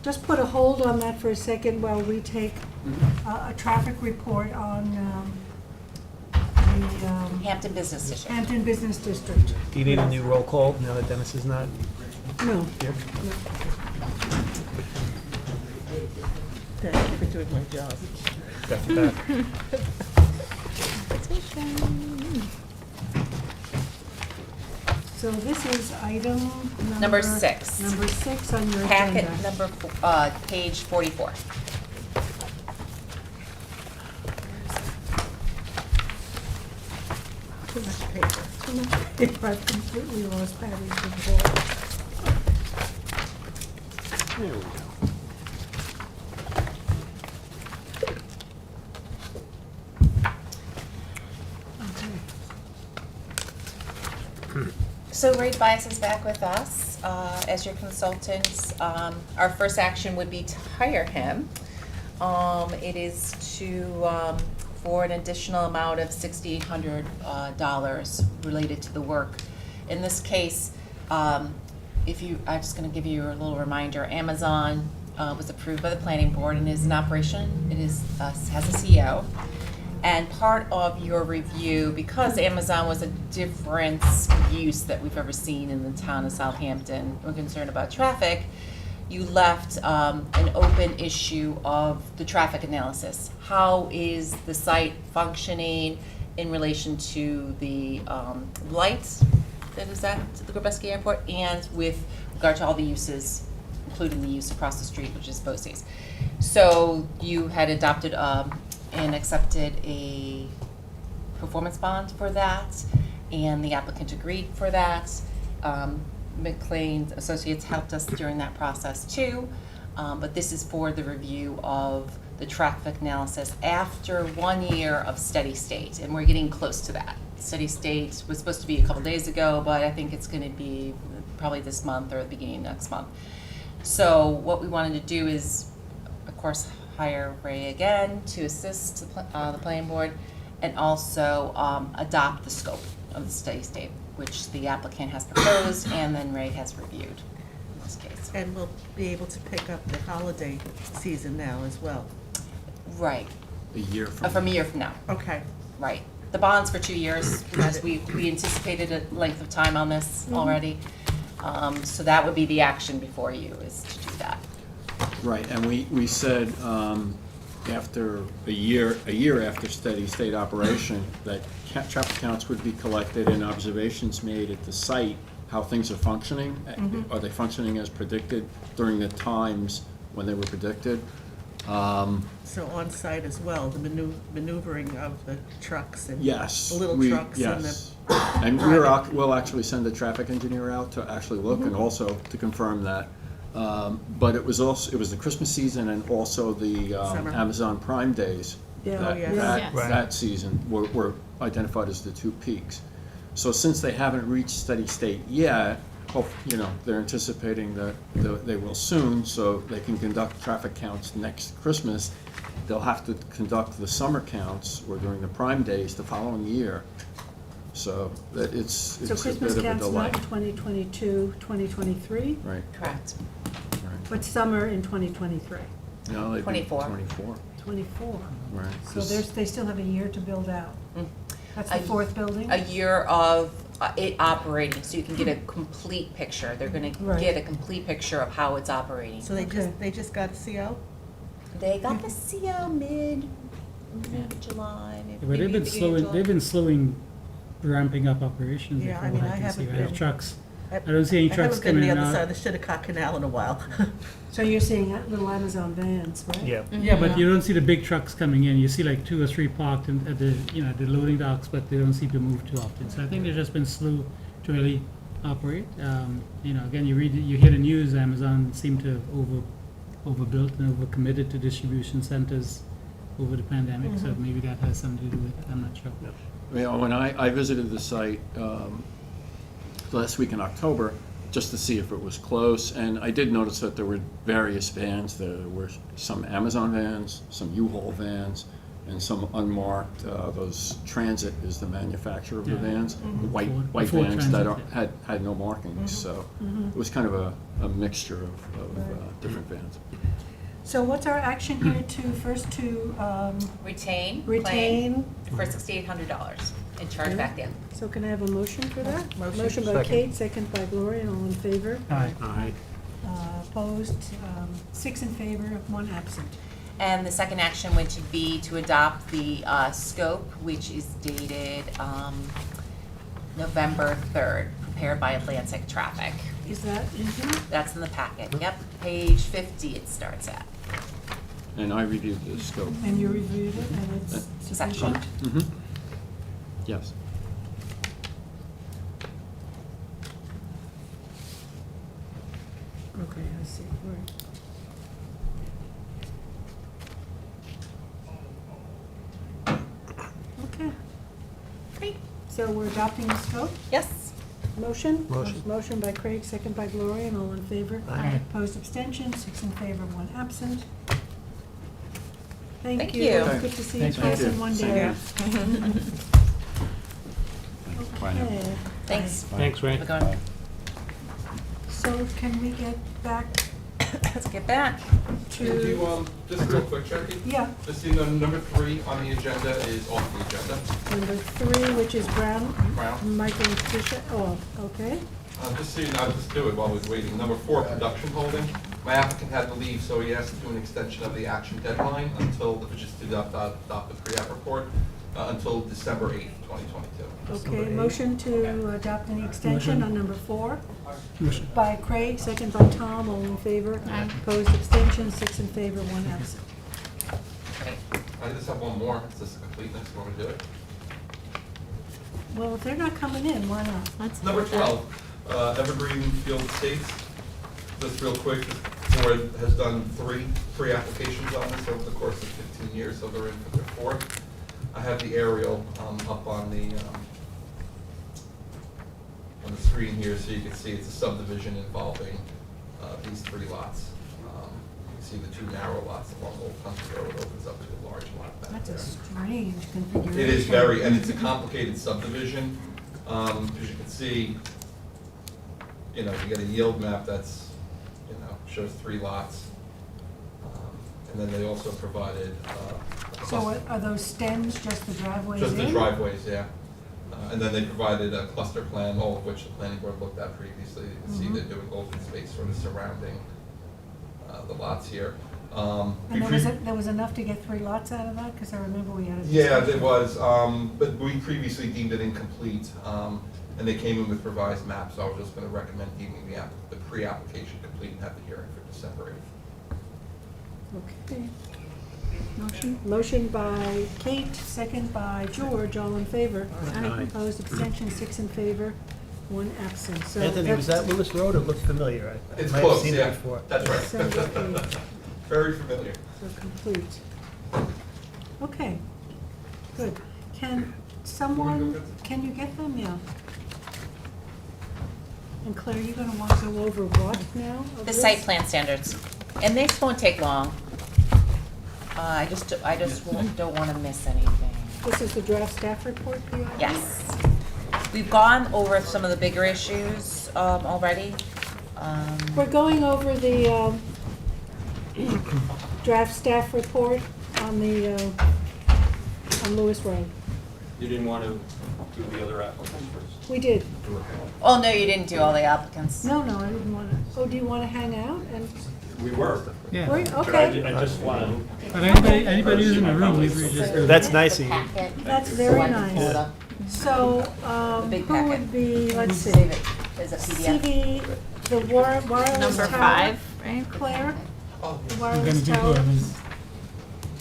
just put a hold on that for a second while we take a traffic report on the Hampton Business District. Hampton Business District. Do you need a new roll call now that Dennis is not No. here? Thank you for doing my job. Got your back. So this is item Number 6. Number 6 on your Packet agenda. number, page 44. Too much paper. If I've completely lost Patty's report. There we go. Okay. So Ray Bias is back with us as your consultant. Our first action would be to hire him. It is to, for an additional amount of $6,800 related to the work. In this case, I'm just gonna give you a little reminder, Amazon was approved by the planning board and is in operation. It is, has a CEO. And part of your review, because Amazon was a different use that we've ever seen in the town of Southampton, we're concerned about traffic, you left an open issue of the traffic analysis. How is the site functioning in relation to the lights that is at the Grabowski Airport and with regard to all the uses, including the use across the street, which is BOCES. So you had adopted and accepted a performance bond for that, and the applicant agreed for that. McLean Associates helped us during that process too, but this is for the review of the traffic analysis after 1 year of steady state, and we're getting close to that. Steady state was supposed to be a couple days ago, but I think it's gonna be probably this month or the beginning of next month. So what we wanted to do is, of course, hire Ray again to assist the planning board and also adopt the scope of the steady state, which the applicant has proposed and then Ray has reviewed in this case. And we'll be able to pick up the holiday season now as well. Right, A year from a year from now, Okay. right. The bond's for 2 years because we anticipated a length of time on this already. So that would be the action before you, is to do that. Right, and we said after a year after steady state operation, that traffic counts would be collected and observations made at the site, how things are functioning. Are they functioning as predicted during the times when they were predicted? So on site as well, the maneuvering of the trucks and Yes. the little trucks and the. Yes. And we'll actually send a traffic engineer out to actually look and also to confirm that. But it was the Christmas season and also the Summer. Amazon Prime Days. Yeah. That- yes. that- Yes. That season were identified as the two peaks. So since they haven't reached steady state yet, they're anticipating that they will soon, so they can conduct traffic counts next Christmas. They'll have to conduct the summer counts or during the Prime Days the following year. So that it's So a Christmas bit of a counts delay. not in 2022, 2023, Right, Correct. right. but summer in 2023, No, they'd be 24. 24, 24. right. So they still have a year to build out. That's the A- fourth building? A year of it operating, so you can get a complete picture. They're gonna Right. get a complete picture of how it's operating. So they Okay. just got a CO? They got the CO mid-July, maybe. But they've been beginning of slowing, July. they've been slowing, ramping up operations. Yeah, I from mean, what I can haven't see, right? been- Trucks, I don't see any trucks I haven't been on coming the other side out. of the Shinnecock Canal in a while. So you're seeing little Amazon vans, right? Yeah. Yeah, but you don't see the big trucks coming in. You see like 2 or 3 parked at the, the loading docks, but they don't seem to move too often. So I think they've just been slow to really operate. Again, you hear the news, Amazon seemed to have overbuilt and overcommitted to distribution centers over the pandemic, so maybe that has something to do with it. I'm not sure. When I visited the site last week in October, just to see if it was close, and I did notice that there were various vans. There were some Amazon vans, some U-Haul vans, and some unmarked, those Transit is the manufacturer of the Yeah. vans, the white Ford vans that Transit, yeah. had no markings, so it was kind of a mixture of different vans. So what's our action here to, first to Retain, claim retain? for $6,800 and charge back the end. So can I have a motion for that? Motion. by Second. Kate, second by Gloria, all in favor? Aye. All right. Opposed, 6 in favor, 1 absent. And the second action would be to adopt the scope, which is dated November 3rd, prepared by Atlantic Traffic. Is that in here? That's in the packet. Yep, page 50 it starts at. And I reviewed the scope. And you reviewed it, and it's sufficient? Mhm. Yes. Okay, I see, right. Okay, Great. so we're adopting the scope? Yes. Motion? Motion. Motion by Craig, second by Gloria, and all in favor? Aye. Opposed, abstention, 6 in favor, 1 absent. Thank Thank you. you. It's good to see you Thanks, twice Mike. in one Thank day. you. Bye now. Okay. Thanks. Thanks, Ray. We're going. So can we get back Let's get back. to? Can you, just real quick, Jackie? Yeah, Just so you know, number 3 on the agenda is off the agenda. number 3, which is Brown, Brown. Michael and Tricia, oh, okay. Just so you know, I'll just do it while we're waiting. Number 4, production holding. My applicant had to leave, so he asked to do an extension of the action deadline until, which is to adopt the pre-app report, until December 8th, 2022. Okay, motion to adopt an extension on number 4 Motion. by Craig, second by Tom, all in favor. Opposed, abstention, 6 in favor, 1 absent. Great. I just have one more, it's just a completeness, you want me to do it? Well, if they're not coming in, why not? Number 12, Evergreen Field Estates. Just real quick, the board has done 3 pre-applications on this over the course of 15 years, so they're in for their 4th. I have the aerial up on the screen here, so you can see it's a subdivision involving these 3 lots. You can see the 2 narrow lots along Old Country Road opens up to a large lot back That's there. a strange configuration. It is very, and it's a complicated subdivision. As you can see, you know, you get a yield map that's, you know, shows 3 lots. And then they also provided, So are those stems just the driveways in? just the driveways, yeah. And then they provided a cluster plan, all of which the planning board looked at previously. You can see they're doing open space sort of surrounding the lots here. And there was enough to get 3 lots out of that? Because I remember we had a Yeah, discussion. there was, but we previously deemed it incomplete, and they came in with revised maps, so I was just gonna recommend deeming the pre-application complete and have the hearing for December 8th. Okay. Motion by Kate, second by George, all in favor. Aye. Opposed, abstention, 6 in favor, 1 absent. So Anthony, was that Lewis Road? It looked familiar. I It's might have close, seen yeah, it before. that's So, right. okay. Very familiar. So complete. Okay, good. Can someone, can you get them? Yeah. And Claire, you're gonna want to go over what now? of The this? site plan standards, and this won't take long. I just don't want to miss anything. This is the draft staff report, PI? Yes. We've gone over some of the bigger issues already. We're going over the draft staff report on the, on Lewis Road. You didn't want to do the other applicant first? We did. Oh, no, you didn't do all the applicants. No, I didn't want to. Oh, do you want to hang out? And We were. Yeah. Okay, I just wanted. But anybody who's in the room, maybe we just. That's nice of you. that's very So I can pull it nice. up. So, The big who packet. would be, let's see, Save it as a PDF. CV, the wireless Number tower. 5, right? Claire, Oh, the We're gonna wireless do tower. whoever's.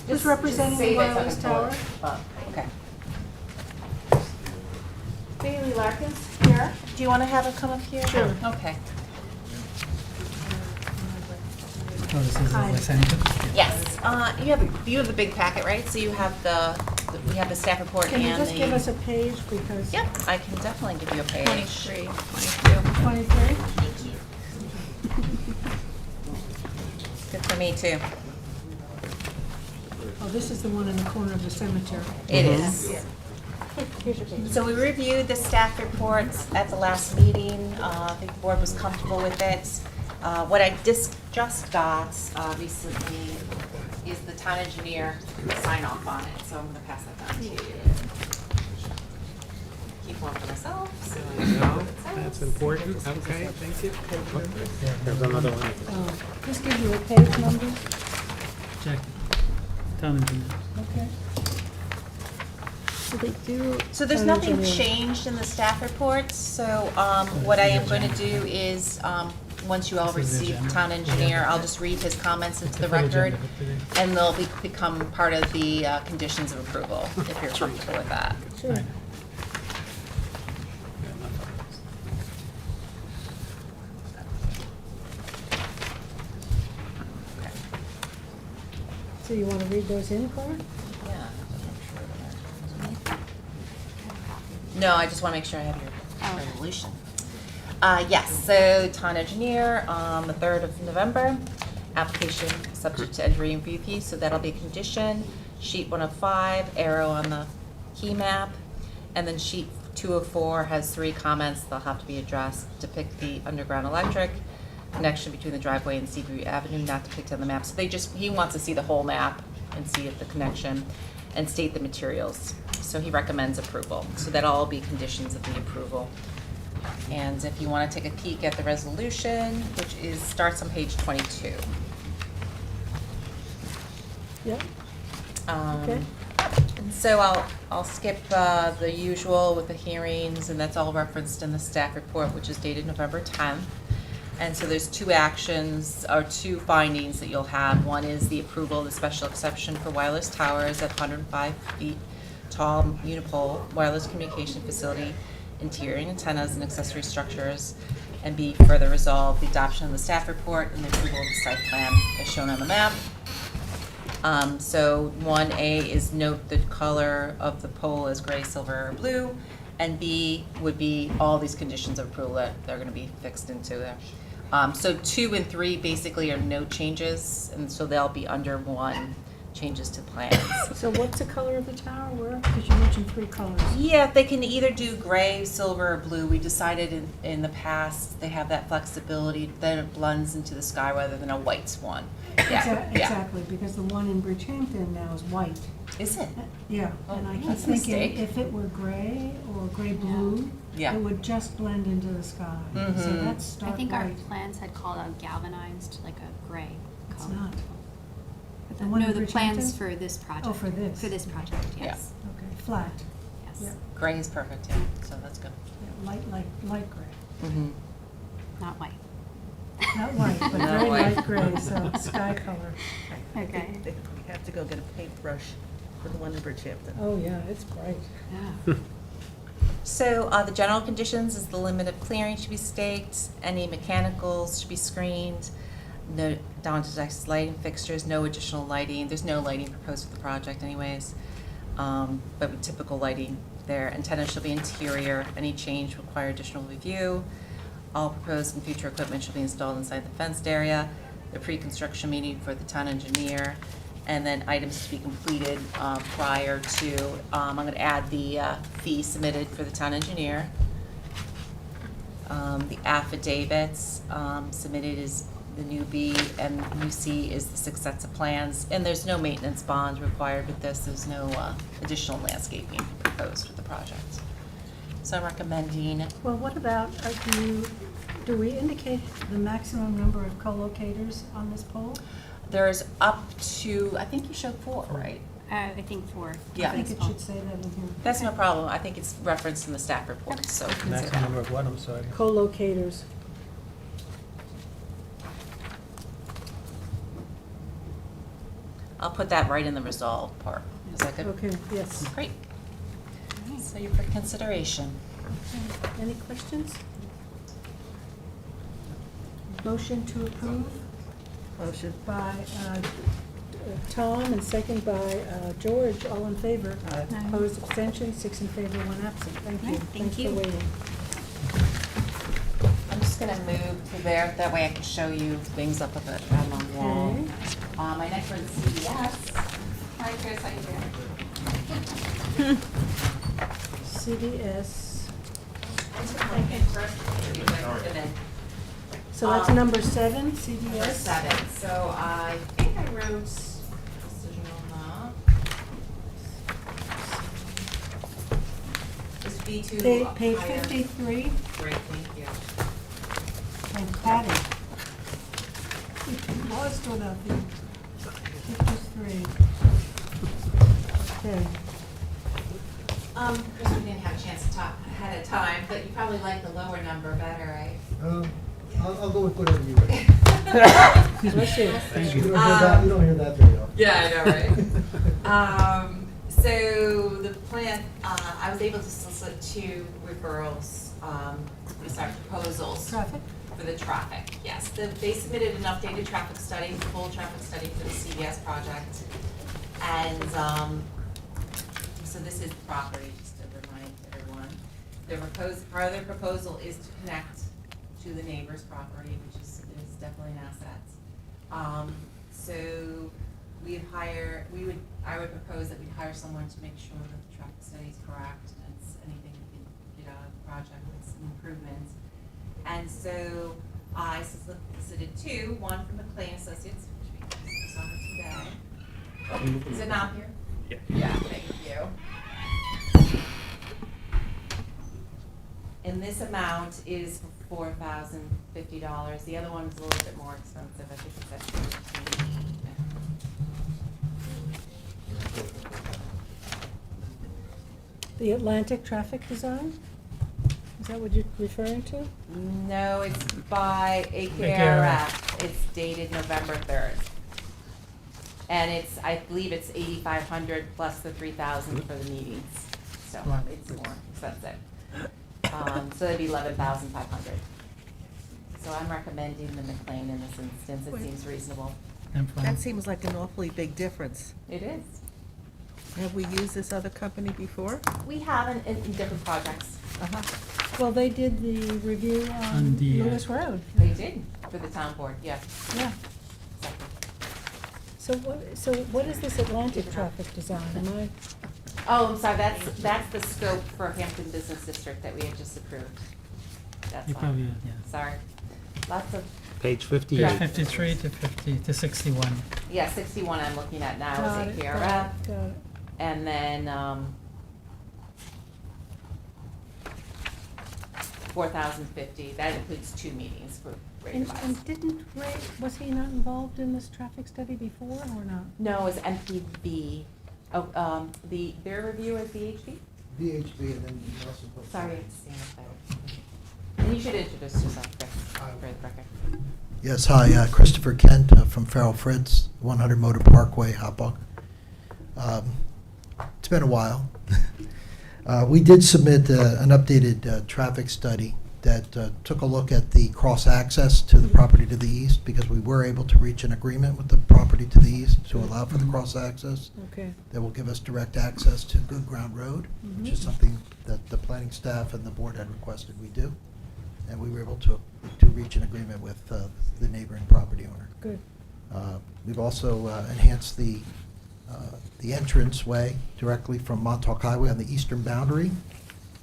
Who's representing the Save it so I wireless can pull tower? it up. Okay. Bailey Larkins, here. Do you want to have her come up here? Sure. Okay. Oh, this is Hi. the center. Yes, you have the big packet, right? So you have we have the staff report Can you and just give us the. a page because? Yep, I can definitely give you a page. 23, 22. 23? Good for me too. Oh, this is the one in the corner of the cemetery. It is. So we reviewed the staff reports at the last meeting. I think the board was comfortable with it. What I just got recently is the town engineer sign off on it, so I'm gonna pass that down to you. Keep one for myself, so I know what it says. That's important, okay, thank you. There's another one. This gives you a page number, Check. Town engineer. okay? So they do. So there's town nothing engineer. changed in the staff reports, so what I am going to do is, once you all This is the receive agenda. town engineer, I'll just read his comments into the Full agenda record, for today. and they'll become part of the conditions of approval, if you're comfortable with that. Sure. Right. So you want to read those in, Cora? Yeah. No, I just want to make sure I have your resolution. Yes, so town engineer, the 3rd of November, application subject to engineering review fee, so that'll be a condition. Sheet 105, arrow on the key map, and then sheet 204 has 3 comments that'll have to be addressed. Depict the underground electric, connection between the driveway and Seaview Avenue, not depicted on the map. So he wants to see the whole map and see if the connection, and state the materials. So he recommends approval. So that'll all be conditions of the approval. And if you want to take a peek at the resolution, which starts on page 22. Yep. Um, Okay. And so I'll skip the usual with the hearings, and that's all referenced in the staff report, which is dated November 10th. And so there's 2 actions, or 2 findings that you'll have. One is the approval of the special exception for wireless towers at 105 feet tall unipole wireless communication facility, interior antennas and accessory structures. And B, further resolve the adoption of the staff report and the approval of the site plan as shown on the map. So 1A is note the color of the pole as gray, silver, or blue. And B would be all these conditions of approval that they're gonna be fixed into there. So 2 and 3 basically are no changes, and so they'll be under 1, changes to plans. So what's the color of the tower? Where? Because you mentioned 3 colors. Yeah, they can either do gray, silver, or blue. We decided in the past, they have that flexibility, then it blends into the sky rather than a white one. Yeah, yeah. Exactly, because the one in Bridgehampton now is white. Is it? Yeah, Oh, and I keep that's a thinking mistake. if it were gray or gray-blue, Yeah. it would just blend into the sky. So Mhm. that's I stark think our white. plans had called out galvanized, like a gray It's color. not. But The one no, in the plans Bridgehampton? for this project. Oh, for this. For this project, Yeah. yes. Okay, flat. Yes. Yeah. Gray is perfect, yeah, so that's good. Yeah, light gray. Mm-hmm. Not white. Not white, but Not very white. light gray, so sky color. Okay. They have to go get a paintbrush for the one in Bridgehampton. Oh, yeah, it's bright. Yeah. So the general conditions is the limit of clearing should be staked, any mechanicals should be screened, no down-to lighting fixtures, no additional lighting, there's no lighting proposed for the project anyways, but with typical lighting there. Antennas shall be interior, any change require additional review. All proposed and future equipment shall be installed inside the fenced area, the pre-construction meeting for the town engineer, and then items to be completed prior to, I'm gonna add the fee submitted for the town engineer. The affidavits submitted is the new B, and new C is the 6 sets of plans. And there's no maintenance bond required with this, there's no additional landscaping proposed with the project. So I'm recommending, Well, what about, do we indicate the maximum number of co-locators on this pole? there's up to, I think you showed 4, right? I think 4. Yeah. I think it should say that in here. That's no problem, I think it's referenced in the staff report, so we can say Maximum that. number of what, I'm sorry? Co-locators. I'll put that right in the resolve part. Is that good? Okay, yes. Great. So you're for consideration. Any questions? Motion to approve Motion. by Tom and second by George, all in favor. Aye. Aye. Opposed, abstention, 6 in favor, 1 absent. Thank you. Right, thank you. Thanks for waiting. I'm just gonna move to there, that way I can show you things up a bit on the wall. Okay. My next one is CVS. Hi, Chris, how you doing? CDS, I took my pen first. And then so that's number 7, CDS? number 7. So I think I wrote decision on that. This would be to Page hire- 53, Great, thank you. and Patty. Lost without the 53. Okay. Chris, we didn't have a chance to talk ahead of time, but you probably like the lower number better, right? I'll go with whatever you read. Bless you. Thank You you. don't hear that very often. Yeah, I know, right? So the plan, I was able to solicit 2 referrals, proposals Traffic? for the traffic, yes. They submitted an updated traffic study, full traffic study for the CVS project. And, so this is the property, just to remind everyone. Part of their proposal is to connect to the neighbor's property, which is definitely an asset. So I would propose that we hire someone to make sure that the traffic study is correct, and it's anything we can get out of the project with some improvements. And so I solicited 2, one from McLean Associates, which we saw today. Is it not here? Yeah. Yeah, thank you. And this amount is for $4,050. The other one is a little bit more expensive. I think it's at $13. The Atlantic traffic design? Is that what you're referring to? No, it's by AKRF. AKRF. It's dated November 3rd. And I believe it's $8,500 plus the $3,000 for the meetings. So Wow. it's more expensive. So that'd be $11,500. So I'm recommending the McLean in this instance. It seems reasonable. I'm fine. That seems like an awfully big difference. It is. Have we used this other company before? We have in different projects. Uh-huh. Well, they did the review On on the, Lewis Road. They did for the town board, yeah. Yeah. Exactly. So what is this Atlantic traffic design? Am I, Oh, I'm sorry, that's the scope for Hampton Business District that we had just approved. That's You fine. probably, yeah. Sorry. Lots of, Page Page 58. 53 to 50 to 61. yeah, 61 I'm looking at now got is it, AKRF. got it, got it. And then, 4,050, that includes 2 meetings for Ray And Device. didn't Ray, was he not involved in this traffic study before or not? No, it's MPV. Oh, their review is VHB? VHB and then you also put. Sorry, I didn't stand up there. And you should introduce yourself, Chris, for the record. Yes, hi, Christopher Kent from Farrell Fritz, 100 Motor Parkway, Hopewell. It's been a while. We did submit an updated traffic study that took a look at the cross-access to the property to the east, because we were able to reach an agreement with the property to the east to allow for the cross-access. Okay. That will give us direct access to Good Ground Road, which is something that the planning staff and the board had requested we do. And we were able to reach an agreement with the neighboring property owner. Good. We've also enhanced the entranceway directly from Montauk Highway on the eastern boundary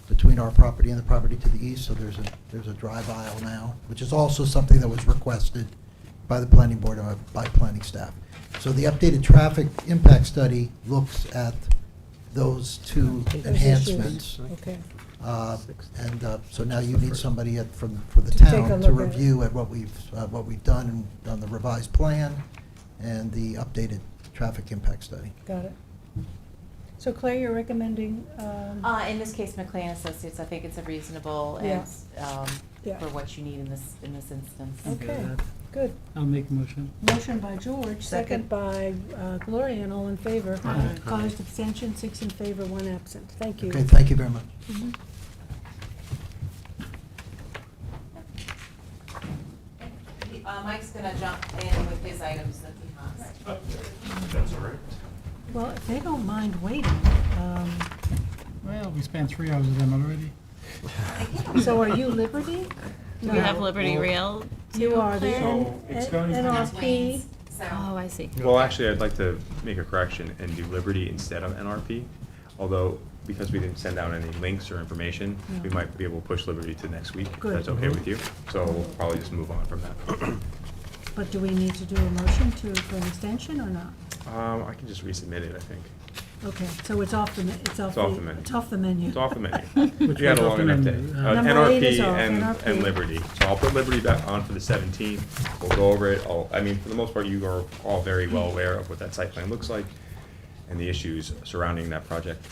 between our property and the property to the east, so there's a drive aisle now, which is also something that was requested by the planning board and by planning staff. So the updated traffic impact study looks at those 2 Those enhancements. issues. Okay. And so now you need somebody for the To take a town to look at it. review at what we've done on the revised plan and the updated traffic impact study. Got it. So Claire, you're recommending, In this case, McLean Associates, I think it's a reasonable Yeah. and, Yeah. for what you need in this instance. okay, good. I'll make a motion. Motion by George, second Second. by Gloria, and all in favor. Aye. Opposed, abstention, 6 in favor, 1 absent. Thank you. Okay, thank you very much. Mhm. Mike's gonna jump in with his items that he has. That's all right. Well, if they don't mind waiting, Well, we spent 3 hours with them already. so are you Liberty? Do we have No. Liberty Rail? You are the Claire? So it's going to be- That's NRP. Wayne's. So. Oh, I see. Well, actually, I'd like to make a correction and do Liberty instead of NRP, although because we didn't send out any links or information, we Yeah. might be able to push Liberty to next week, if Good. that's okay with you. So we'll probably just move on from that. But do we need to do a motion for an extension or not? I can just resubmit it, I think. Okay, so it's off the, It's off the menu. It's off the menu. It's off the menu. Which We had a one's long off the enough day. menu? Number 8 is NRP off, and NRP. Liberty. So I'll put Liberty back on for the 17th. We'll go over it. I mean, for the most part, you are all very well aware of what that site plan looks like and the issues surrounding that project.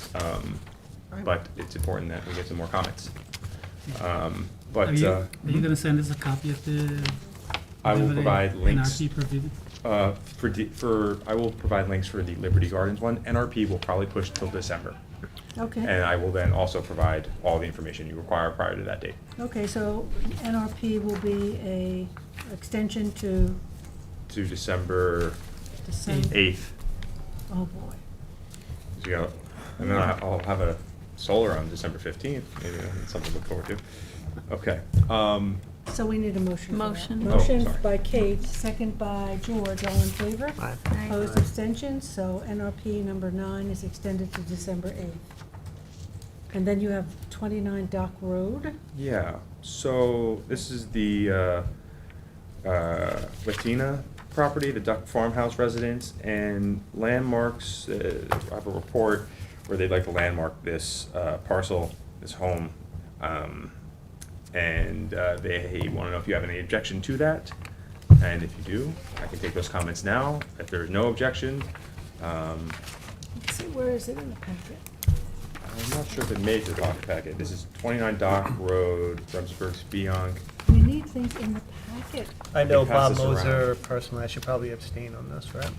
But it's important that we get some more comments. But Are you gonna send us a copy of the? I will the provide links. NRP purview? I will provide links for the Liberty Gardens one. NRP will probably push till December. Okay, And I will then also provide all the information you require prior to that date. okay, so NRP will be a extension to To December December, 8th. oh boy. So you got- And then I'll have a solar on December 15th, maybe that's something to look forward to. Okay. So we need a motion for that. Motion. Oh, Motion sorry. by Kate, second by George, all in favor? Aye. Aye. Opposed, abstentions, so NRP number 9 is extended to December 8th. And then you have 29 Dock Road. Yeah, so this is the Latina property, the Duck Farmhouse residence, and Landmarks, I have a report where they'd like to landmark this parcel, this home. And they want to know if you have any objection to that. And if you do, I can take those comments now. If there's no objection, Let's see, where is it in the packet? I'm not sure if it made the doc packet. This is 29 Dock Road, Remsburg, Spionk. We need things in the packet. I know We pass Bob this around. Moser personally, I should probably abstain on this, right?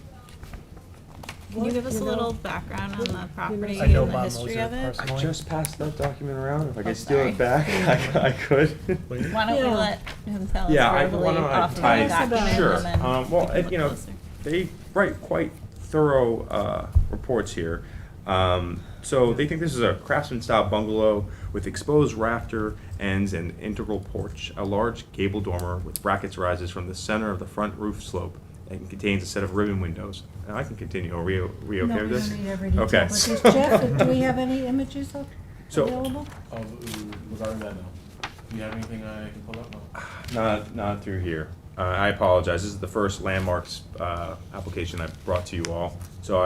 Can you give us a know, little background on the property I know and the Bob history Moser of it? I personally. just passed that document around. If I Oh, could steal sorry. it back, I could. Why don't we Yeah. let him tell us Yeah, why verbally don't I off of the tie- document Sure. and then Well, we can look you know, closer. they write quite thorough reports here. So they think this is a craftsman-style bungalow with exposed rafter ends and integral porch. A large gable dormer with brackets rises from the center of the front roof slope and contains a set of ribbon windows. Now I can continue. Are we No, okay we with this? don't need every detail, Okay. but does Jeff, do we have any images So- available? Regarding that, no. Do you have anything I can pull up? No. Not through here. I apologize. This is the first landmarks application I've brought to you all, so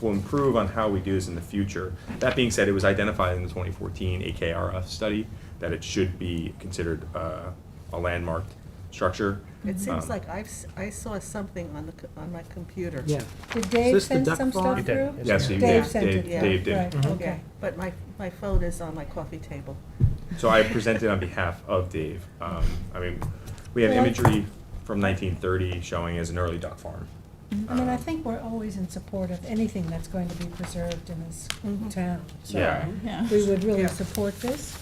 will improve on how we do this in the future. That being said, it was identified in the 2014 AKRF study that it should be considered a landmarked structure. It seems Um, like I saw something on my computer. Yeah. Did Dave this the send duck some farm? stuff He did. through? Yes, he Dave did. sent it. Dave did. Right, Yeah, okay. but my phone is on my coffee table. So I presented on behalf of Dave. I mean, we have Well, imagery from 1930 showing as an early duck farm. I mean, I think we're always in support of anything that's going to be preserved in this town. So Yeah. Yeah. we would really Yeah. support this.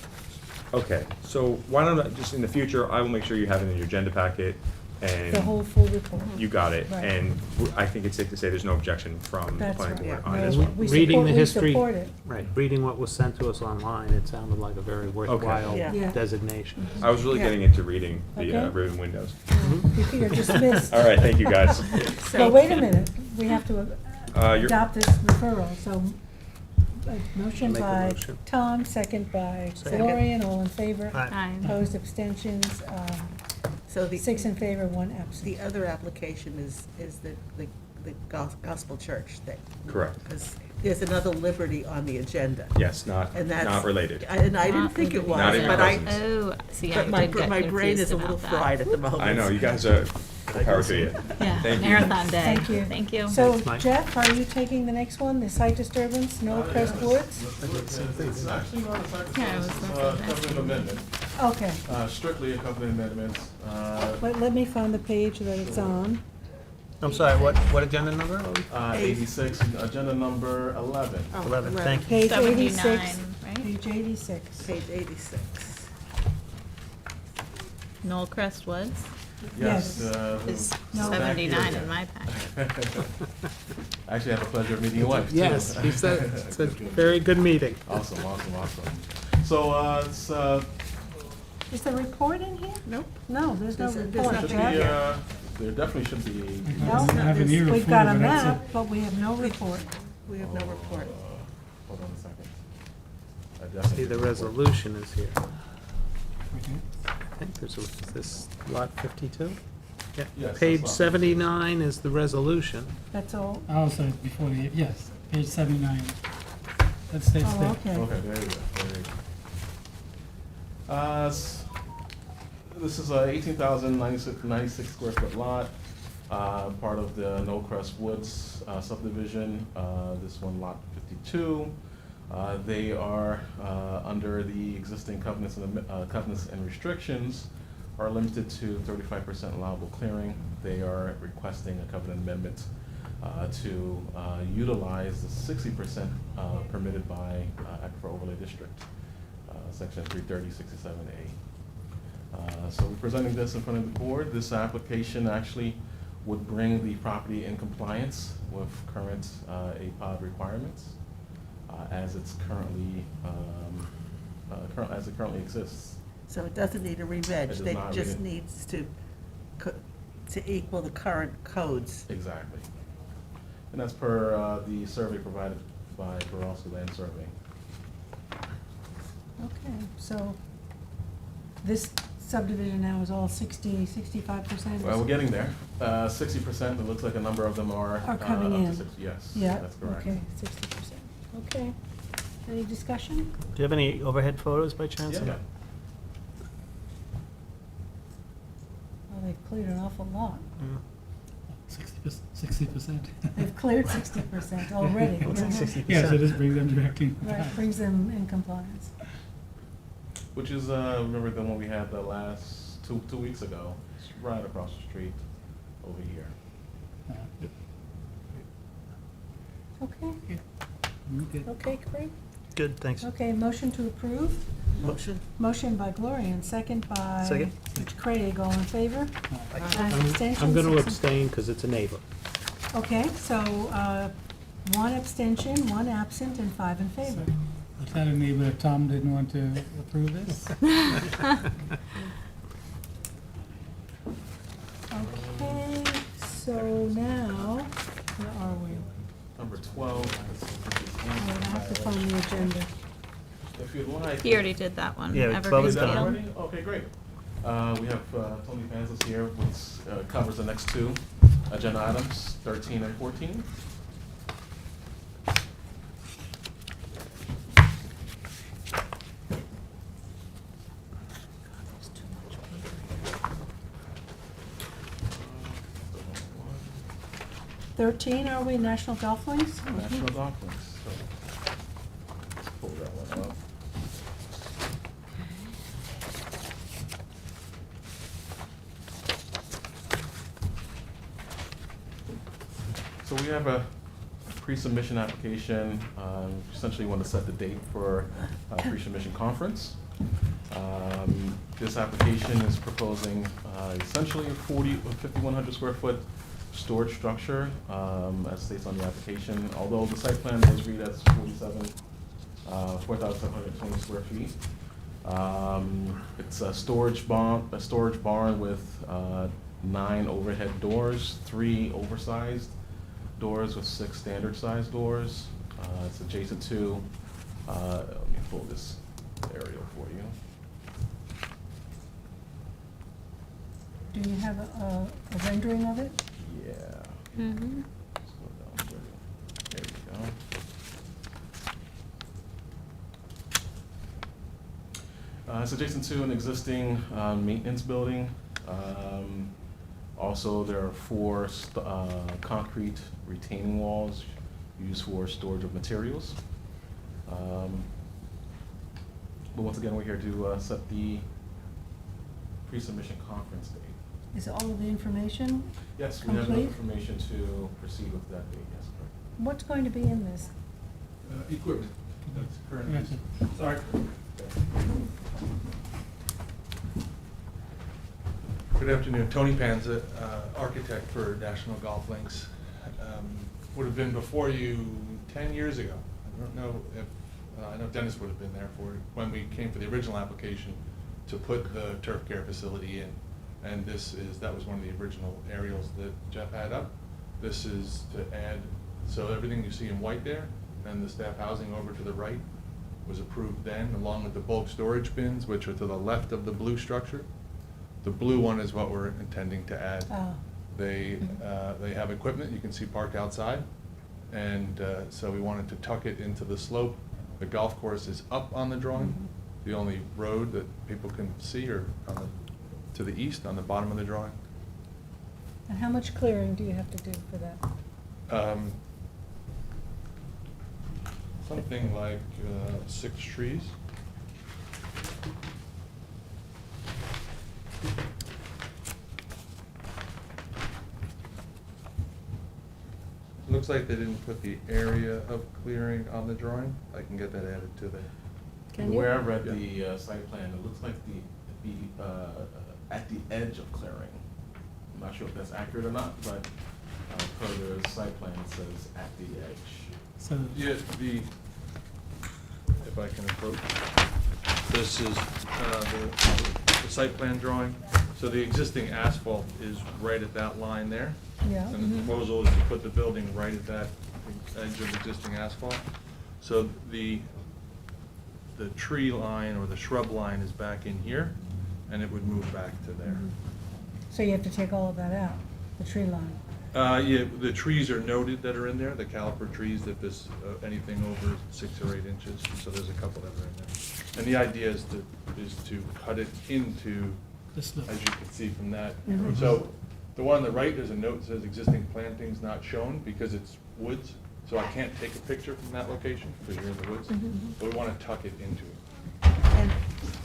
Okay, so why don't I, just in the future, I will make sure you have it in your agenda packet, and The whole full report. you got it. Right. And I think it's safe to say there's no objection from the That's planning right. board on No, this we- one. we Reading support- the we history- support it. Right, reading what was sent to us online, it sounded like a very worthwhile Yeah. Yeah. designation. I was really Yeah. getting into reading the Okay. ribbon windows. You're dismissed. All right, thank you, guys. But wait a minute, we have to You're- adopt this referral, so motion Make a by motion. Tom, second by Second. Gloria, and all in favor. Aye. Aye. Opposed, abstentions, So 6 in favor, 1 absent. The other application is the Gospel Church thing. Correct. Because there's another Liberty on the agenda. Yes, not And that's. not related. And I didn't think it was, Not in your but I, presence. Oh, see, I but my, did get my brain is confused a little about that. fried at the moment. I know, you guys are, power to you. Yeah, Thank you. marathon day. Thank you. Thank you. So Thanks, Mike. Jeff, are you taking the next one, the site disturbance, Crest Woods? It's actually not a site, Yeah, I was it's gonna say a that. covenant amendment, Okay, strictly a covenant amendment. let me find the page that it's on. I'm sorry, what agenda number? 86, agenda number 11. Oh, 11, thank you. Page 86. 79, right? Page 86. Page 86. Knollcrest Woods Yes. is No. 79 in my packet. I actually had the pleasure of meeting your wife, too. Yes, he said, it's a very good meeting. Awesome. So, Is the report in here? Nope. No, there's no There's report, nothing should Jeff. be, there definitely should be. No, I have an ear we've got a report, but that's map, but we have no report. We have no report. Hold on a second. I definitely See, the should report. resolution is here. Okay. I think there's, is this lot 52? Yeah, Yes, page that's lot 79 is the resolution. That's all. Oh, so before the, yes, page 79. That states Oh, there. okay. Okay, there you go, there you go. This is a 18,096 square foot lot, part of the Knowcrest Woods subdivision. This one, lot 52. They are under the existing covenants and restrictions, are limited to 35% allowable clearing. They are requesting a covenant amendment to utilize the 60% permitted by Aquifer Overlay District, section 33067A. So we're presenting this in front of the board. This application actually would bring the property in compliance with current APOD requirements as it's currently, as it currently exists. So it doesn't need a re-veg, does they not just really. needs to equal the current codes. Exactly. And that's per the survey provided by Borowski Land Survey. Okay, so this subdivision now is all 65%? Well, we're getting there. 60%, it looks like a number of them are. Are coming up to in. 60. Yes, Yeah, that's correct. okay, 60%. Okay. Any discussion? Do you have any overhead photos by chance? Yeah. Well, they've cleared an awful lot. 60%. They've cleared 60% already. Looks like Uh-huh. 60%. Yeah, so this brings them directly. in Right, compliance. brings them in compliance. Which is, remember the one we had the last two weeks ago? It's right across the street over here. Okay, Okay. okay, great. Good, thanks. Okay, motion to approve. Motion? Motion by Gloria and second by Second. Rich Craig. All in favor? Abstentions? I'm going to 6 abstain because it's a neighbor. Okay, so, 1 abstention, 1 absent, and 5 in favor. I tell a neighbor that Tom didn't want to approve this. Okay, so now, where are we? Number 12. I have to find the agenda. If you'd like. He already did that one. Yeah, Evergreen Bubba's Is that done. Field. already? Okay, great. We have Tony Panzas here, which covers the next two agenda items, 13 and 14. Uh, 13, are we, National Golf Links? National Golf Links. So, let's pull that one up. So we have a pre-submission application. Essentially want to set the date for a pre-submission conference. This application is proposing essentially a 5,100 square foot storage structure, as states on the application, although the site plan does read as 4,720 square feet. It's a storage barn with 9 overhead doors, 3 oversized doors with 6 standard size doors. It's adjacent to, let me pull this aerial for you. Do you have a rendering of it? Yeah. Mm-hmm. Let's go down there. There we go. It's adjacent to an existing maintenance building. Also, there are 4 concrete retaining walls used for storage of materials. But once again, we're here to set the pre-submission conference date. Is all of the information? Yes, we have enough Complete? information to proceed with that date, yes, correct. What's going to be in this? Equipment, that's current Yes, use. Sorry. Good afternoon, Tony Panza, architect for National Golf Links. Would have been before you 10 years ago. I don't know if, I know Dennis would have been there for when we came for the original application to put the turf care facility in. And that was one of the original aerials that Jeff had up. This is to add, so everything you see in white there, and the staff housing over to the right was approved then, along with the bulk storage bins, which are to the left of the blue structure. The blue one is what we're intending to add. Oh. They have equipment you can see parked outside, and so we wanted to tuck it into the slope. The golf course is up on the drawing. The only road that people can see are to the east, on the bottom of the drawing. And how much clearing do you have to do for that? Something like 6 trees. Looks like they didn't put the area of clearing on the drawing. I can get that added to the. Can The you? way I read Yeah. the site plan, it looks like at the edge of clearing. I'm not sure if that's accurate or not, but per the site plan, it says at the edge. So, Yeah, if I can approach, this is the site plan drawing. So the existing asphalt is right at that line there. Yeah. And the proposal is to put the building right at that edge of existing asphalt. So the tree line or the shrub line is back in here, and it would move back to there. So you have to take all of that out, the tree line? Yeah, the trees are noted that are in there, the caliper trees, if there's anything over 6 or 8 inches, so there's a couple that are in there. And the idea is to cut it into, the slope. as you can see from that. Mhm. So the one on the right, there's a note that says existing plantings not shown because it's woods, so I can't take a picture from that location because you're in the woods. But we want to tuck it into it. And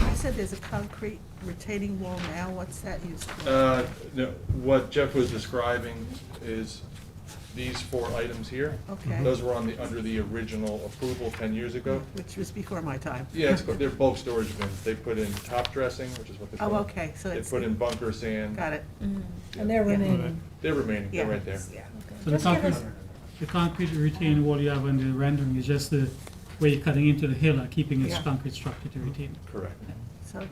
you said there's a concrete retaining wall now, what's that used for? No, what Jeff was describing is these 4 items here. Okay. Those were under the original approval 10 years ago. Which was before my time. Yeah, they're bulk storage bins. They put in top dressing, which is what they Oh, call it. okay, so They it's. put in bunker sand. Got it. And they're Yeah. remaining? They're remaining, they're Yeah. right there. Yeah. So Just give us- the concrete retaining wall you have on the rendering is just the way you're cutting into the hill and keeping its Yeah. concrete structure to retain it. Correct. So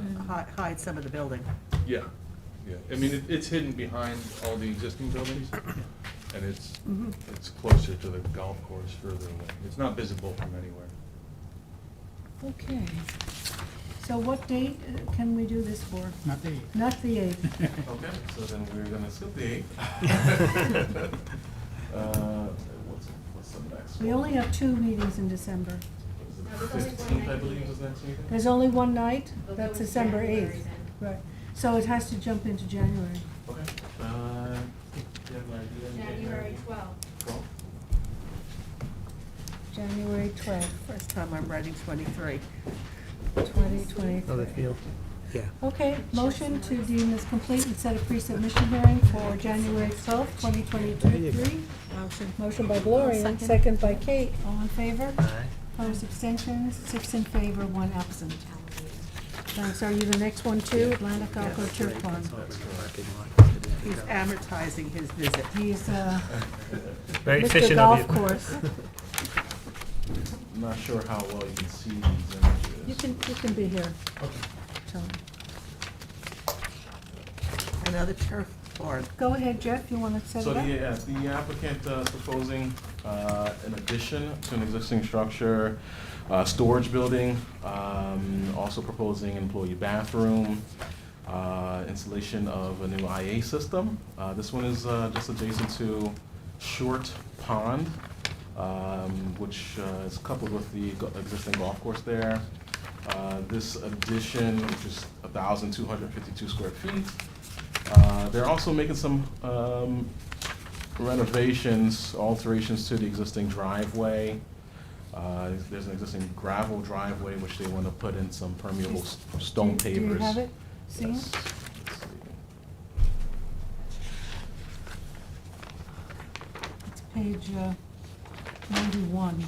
hide some of the building. Yeah, yeah. I mean, it's hidden behind all the existing buildings, and it's closer to the golf course further away. It's not visible from anywhere. Okay. So what date can we do this for? Not the, Not the 8th. Okay, so then we're gonna skip the 8th. What's the next one? We only have 2 meetings in December. What is it? 15th, I believe, is next meeting? There's only one night? That's December 8th. Right. So it has to jump into January. Okay. Do you have an idea? January 12th. 12th? January 12th, First time I'm writing 23. 2023. Oh, they feel, yeah. Okay, motion to deem this complete and set a pre-submission hearing for January 12th, 2023. Motion by Gloria, Second. second by Kate. All in favor? Aye. Opposed, abstentions, 6 in favor, 1 absent. Thanks. Are you the next one too? Atlantic Alco Turf Farm. He's amortizing his visit. He's, Very Mr. efficient Golf of you. Course. I'm not sure how well you can see these images. You can be here, Okay. Tony. Another turf board. Go ahead, Jeff, you want to set So it up? the applicant is proposing an addition to an existing structure, storage building, also proposing employee bathroom, installation of a new IA system. This one is just adjacent to Short Pond, which is coupled with the existing golf course there. This addition, which is 1,252 square feet. They're also making some renovations, alterations to the existing driveway. There's an existing gravel driveway, which they want to put in some permeable stone pavers. Do you have it? See? Yes. Let's see. It's page 91.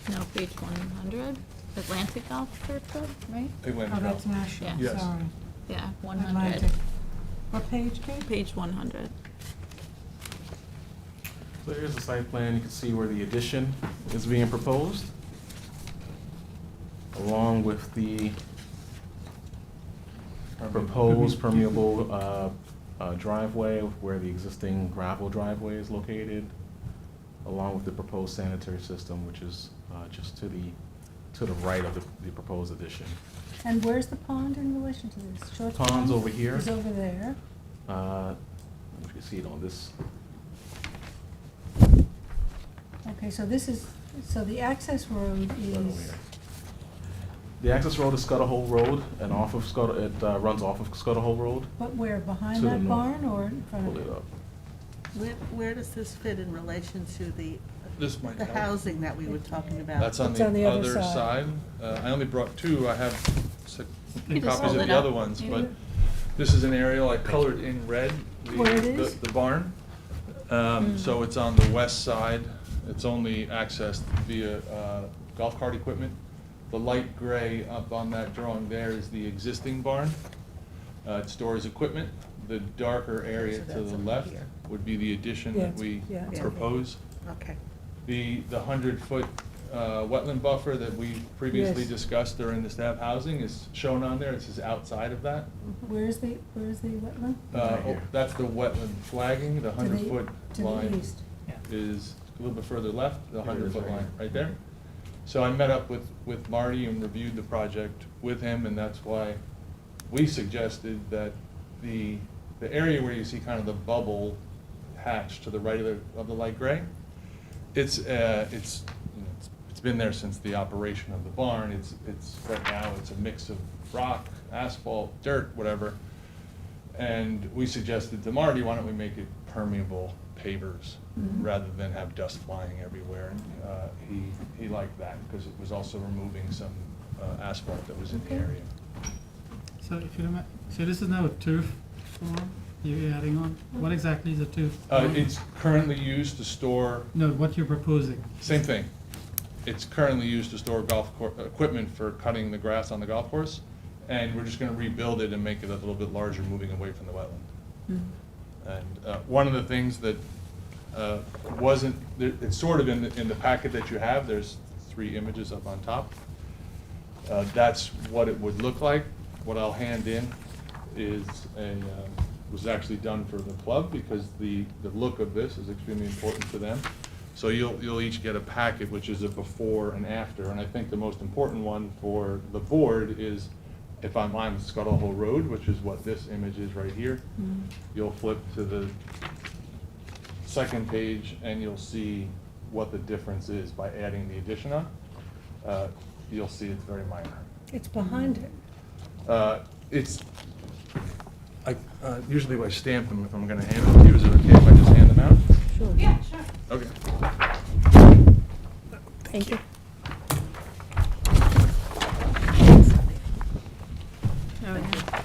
No, page 100, Atlantic Golf Turf Club, right? Atlantic Oh, that's Golf. national, Yeah. Yes. sorry. Yeah, 100. Atlantic. What page, Kate? Page 100. So here's the site plan. You can see where the addition is being proposed, along with the proposed permeable driveway where the existing gravel driveway is located, along with the proposed sanitary system, which is just to the right of the proposed addition. And where's the pond in relation to this? Short Pond's pond over here. is over there. If you see it on this, Okay, so this is, so the access road right over is, here. The access road is Scuttle Hole Road, and off of Scuttle, it runs off of Scuttle Hole Road. but where, To behind the that north. barn or in front Pull of it it? up. Where does this fit in relation to This might the help. housing that we were talking about? That's on It's on the the other other side. side. I only brought two. I have You just copies hold of it the up, other ones, maybe. but this is an aerial I colored in red. Where it is? The barn. So it's on the west side. It's only accessed via golf cart equipment. The light gray up on that drawing there is the existing barn. It stores equipment. The darker area So to that's the over left here. would be the addition Yeah, that we yeah, it's propose. Okay. The 100-foot wetland buffer that we previously Yes. discussed during the staff housing is shown on there. This is outside of that. Where's the wetland? Right here. That's the wetland flagging, the To the- 100-foot To the line east. is a little bit further left, the Here it is 100-foot right line, here. right there. So I met up with Marty and reviewed the project with him, and that's why we suggested that the area where you see kind of the bubble hatch to the right of the light gray, it's been there since the operation of the barn. It's right now, it's a mix of rock, asphalt, dirt, whatever. And we suggested to Marty, why don't we make it permeable pavers rather than have dust flying everywhere? And he liked that because it was also removing some asphalt that was in the Okay. area. So if you don't mind, so this is now a turf form you're adding on? What exactly is a turf? form? It's currently used to store, No, what you're proposing. same thing. It's currently used to store equipment for cutting the grass on the golf course. And we're just gonna rebuild it and make it a little bit larger, moving away from the wetland. And one of the things that wasn't, it's sort of in the packet that you have, there's 3 images up on top. That's what it would look like. What I'll hand in is was actually done for the club because the look of this is extremely important to them. So you'll each get a packet which is a before and after, and I think the most important one for the board is if I'm on Scuttle Hole Road, which is what this image is right here. You'll flip to the second page and you'll see what the difference is by adding the addition on. You'll see it's very minor. It's behind it. Usually I stamp them if I'm gonna hand them to you. Is it okay if I just hand them out? Sure. Yeah, sure. Okay. Thank you.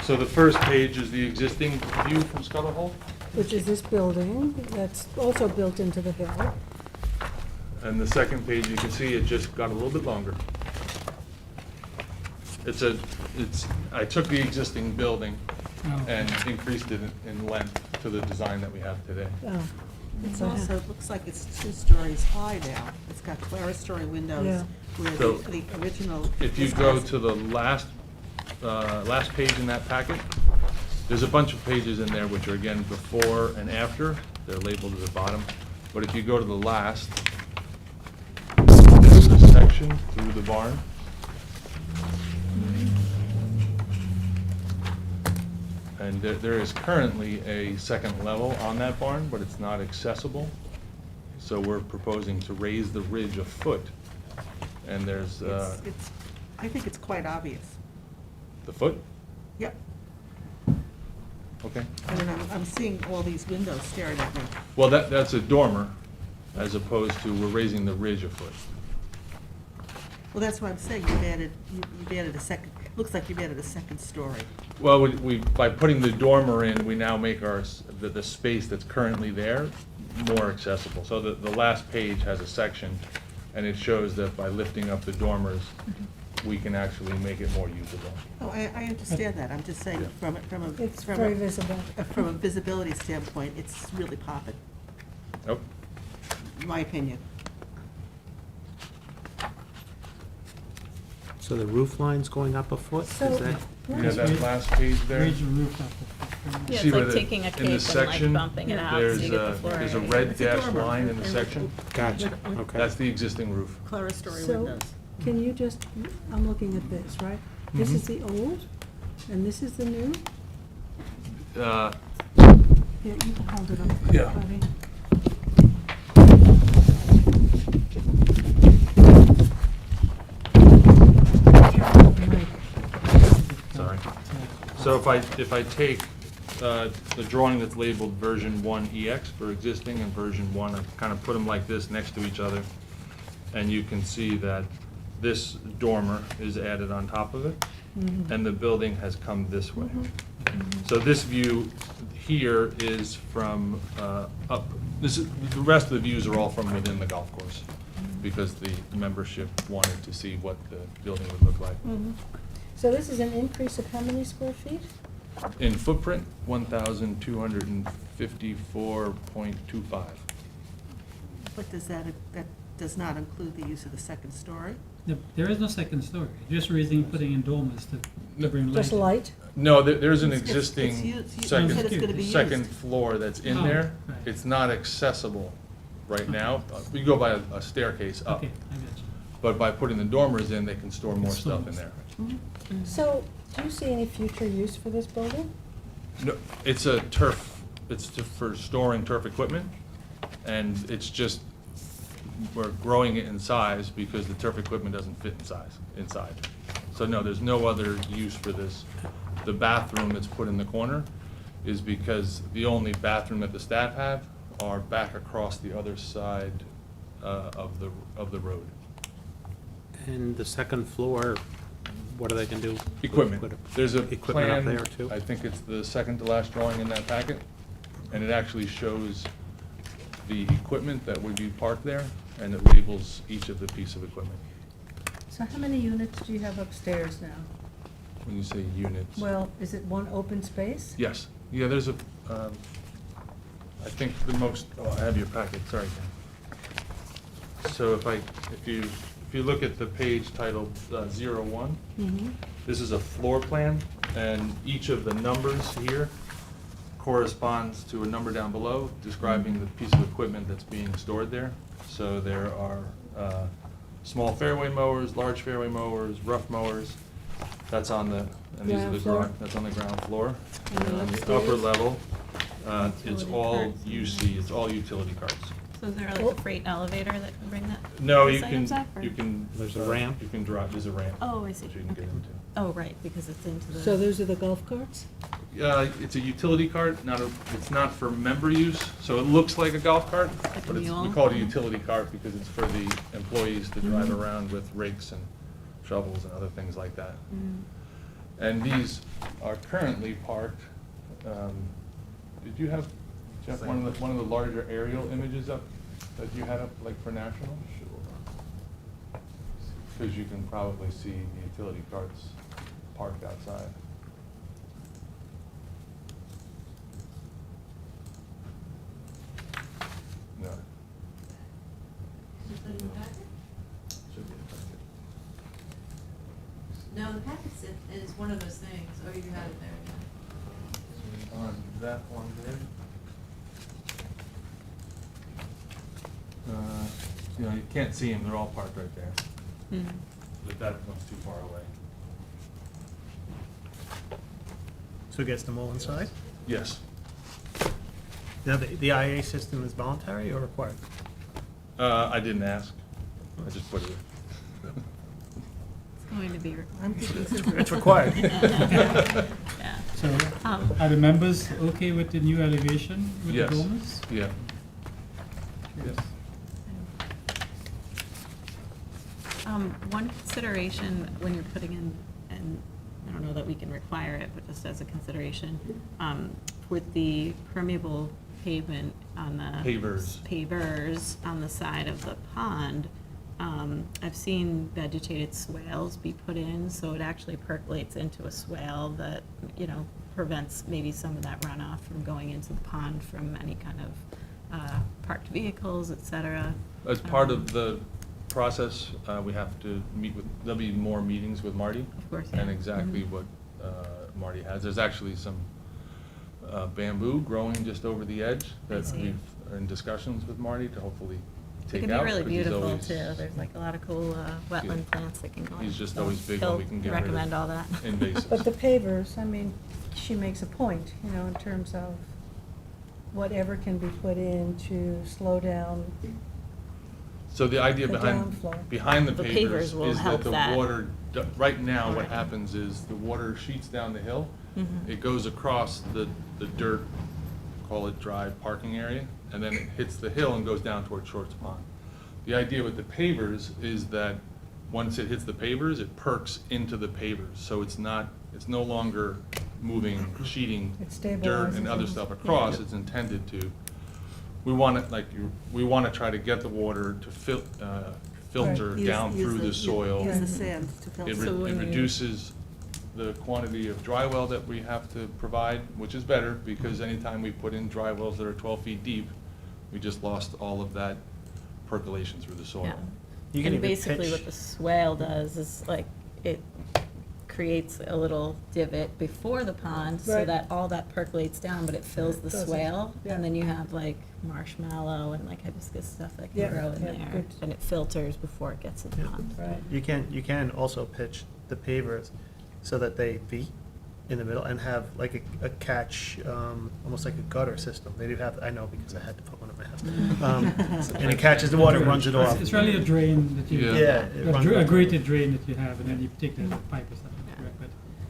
So the first page is the existing view from Scuttle Hole, Which is this building that's also built into the hill. and the second page, you can see it just got a little bit longer. I took the existing building Oh. and increased it in length to the design that we have today. Oh. It's Uh-huh. also, it looks like it's 2 stories high now. It's got clerestory windows Yeah. where So, the original. If you go to the last page in that packet, there's a bunch of pages in there which are again before and after. They're labeled at the bottom. But if you go to the last, there's a section through the barn. And there is currently a second level on that barn, but it's not accessible. So we're proposing to raise the ridge a foot. And there's I think it's quite obvious. the foot? Yep. Okay. I mean, I'm seeing all these windows staring at me. Well, that's a dormer, as opposed to we're raising the ridge a foot. Well, that's what I'm saying. You've added a second, looks like you've added a second story. Well, by putting the dormer in, we now make the space that's currently there more accessible. So the last page has a section, and it shows that by lifting up the dormers, we can actually make it more usable. Oh, I understand that. I'm just saying Yeah. It's very visible. From a visibility standpoint, it's really popping, Nope. in my opinion. So So the roof line's going up a foot? So- Is that, You have that last page there? Raise the roof up. Yeah, See it's where like the- taking a in cape the and section, like bumping it out so you get the floor There's a area. red It's a dashed dormer. line in the section. gotcha, okay. That's the existing roof. Clerestory So, windows. can you just, I'm looking at this, right? This is the old, and this is the new? Uh, Here, you can hold it up, Yeah. buddy. Sorry. So if I take the drawing that's labeled version 1 EX for existing and version 1, I kind of put them like this next to each other, and you can see that this dormer is added on top of it, and the building has come this way. So this view here is from up, the rest of the views are all from within the golf course, because the membership wanted to see what the building would look like. So this is an increase of how many square feet? In footprint, 1,254.25. But that does not include the use of the second story? There is no second story, just raising, putting in dormers to bring light. Just light? No, there's an It's existing used- you second, said it's gonna be second used. floor that's in Oh, there. right. It's not accessible right now. We go by a staircase up. Okay, I got you. But by putting the dormers in, they can store more Store stuff more in there. So, do you see any future use for this building? No, it's a turf, for storing turf equipment, and it's just, we're growing it in size because the turf equipment doesn't fit inside. So no, there's no other use for this. The bathroom that's put in the corner is because the only bathroom that the staff have are back across the other side of the road. And the second floor, what are they gonna do? Equipment. There's a Equipment up plan, there too? I think it's the second to last drawing in that packet, and it actually shows the equipment that would be parked there, and it labels each of the piece of equipment. So how many units do you have upstairs now? When you say units. Well, is it one open space? Yes, yeah, there's a, I think the most, oh, I have your packet, sorry, Ken. So if you look at the page titled 01, this is a floor plan, and each of the numbers here corresponds to a number down below describing the piece of equipment that's being stored there. So there are small fairway mowers, large fairway mowers, rough mowers. That's on the, and these are Ground the floor. that's on the ground floor. And then And on the upstairs? upper level, it's Utility all carts. UC, it's all utility carts. So is there like a freight elevator that can bring that? No, these you items can, up, or- you can. There's a ramp? You can drive, there's a ramp. Oh, I see. That you can get Okay. into. Oh, right, because it's into the. So those are the golf carts? It's a utility cart, it's not for member use, so it looks like a golf cart, Like a but we mule? call it a utility cart because it's for the employees to drive around with rakes and shovels and other things like that. And these are currently parked, did you have, Jeff, one of the larger aerial images up that you had up, like for national? Because you can probably see the utility carts parked outside. No. Should be in the packet. No, the packets is one of those things. Oh, you had it there, yeah. On that one there. You know, you can't see them, they're all parked right there, but that one's too far away. So it gets them all inside? Yes. Now, the IA system is voluntary or required? I didn't ask, I just put it in. It's going to be. I'm thinking It's required. Yeah. So, Um, are the members okay with the new elevation with the Yes. dormers? Yeah. Yes. One consideration when you're putting in, and I don't know that we can require it, but just as a consideration, with the permeable pavement on the. Pavers. Pavers on the side of the pond, I've seen vegetated swales be put in, so it actually percolates into a swale that, you know, prevents maybe some of that runoff from going into the pond from any kind of parked vehicles, et cetera. As part of the process, we have to meet with, there'll be more meetings with Marty. Of course, And yeah. exactly Mhm. what Marty has. There's actually some bamboo growing just over the edge I that see. we've are in discussions with Marty to hopefully It take can out. be really 'cause he's beautiful always- too. There's like a lot of cool wetland plants that can go in. He's just So always big when he'll we can get rid of recommend all that. invasives. But the pavers, I mean, she makes a point, you know, in terms of whatever can be put in to slow down. So the idea The behind, downflow. behind the The pavers pavers will is help that the that. water, right now, what Alright. happens is the water sheets down the hill. Mhm. It goes across the dirt, call it dry parking area, and then it hits the hill and goes down toward Shorts Pond. The idea with the pavers is that once it hits the pavers, it perks into the pavers, so it's not, it's no longer moving, sheeting It dirt and stabilizes other it. stuff across, Yeah. it's intended to. We want it, we want to try to get the water to filter Right. down Use through the soil. Use the sand to filter. It So when it you- reduces the quantity of dry well that we have to provide, which is better, because anytime we put in dry wells that are 12 feet deep, we just lost all of that percolation through the soil. Yeah. You can And even basically pitch- what the swale does is like, it creates a little divot before the pond so Right. that all that percolates down, but it fills the Does it, swale. yeah. And then you have like marshmallow and like hibiscus stuff that Yeah, can grow in yeah, there. good. And it filters before it gets to the pond. Right. You can also pitch the pavers so that they V in the middle and have like a catch, almost like a gutter system. They do have, I know because I had to put one in my house. And it catches the water, runs it off. It's really a drain that you, Yeah. Yeah, it runs a off. grated drain that you have, and then you take the pipe or something, correct?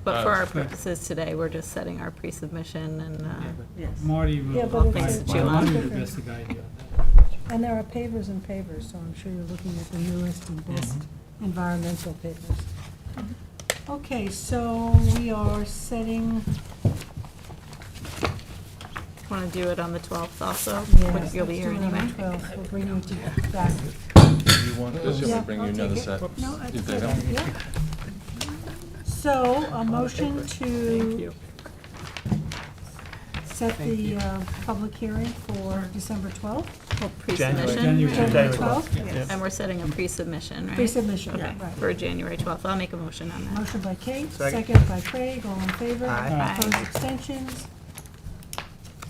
But for our Right. purposes today, we're just setting our pre-submission and, Yeah, but Yes. Marty Yeah, will, but it's Things a- to chew on. Marty will different. best guide you on that. And there are pavers and pavers, so I'm sure you're looking at the newest and best environmental pavers. Okay, so we are setting, want to do it on the 12th also? yes, You'll be here let's do it on the anyway. 12th. We'll bring you back. Do you want this, or Yeah, we bring you I'll another take set? it. No, If it's they okay, don't? yeah. So, a motion Thank to you. set the public hearing for December 12th? Well, January. pre-submission, January right? January 12th? Yeah. And we're setting a pre-submission, right? Pre-submission, Okay, right. for January 12th. I'll make a motion on that. Motion by Kate, Second. second by Craig, all in favor? Aye. Opposed, abstentions?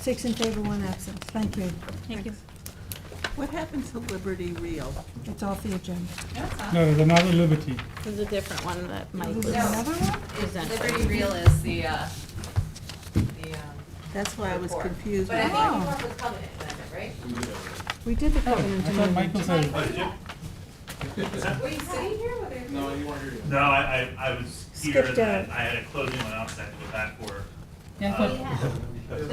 6 in favor, 1 absent. Thank you. Thank you. What happened to Liberty Real? It's off the agenda. No, there's another Liberty. There's a different one that Mike Is was. there another one? presenting. Liberty Real is the, That's why I was report. confused. But I think Oh. you worked with Covenant Amendment, right? We did the Oh, covenant I thought Michael amendment. said, Were you sitting here? Were there- No, you weren't here yet. No, I was here, Skipped and out. I had a closing one else I had to go back for. yeah, I Oh, thought,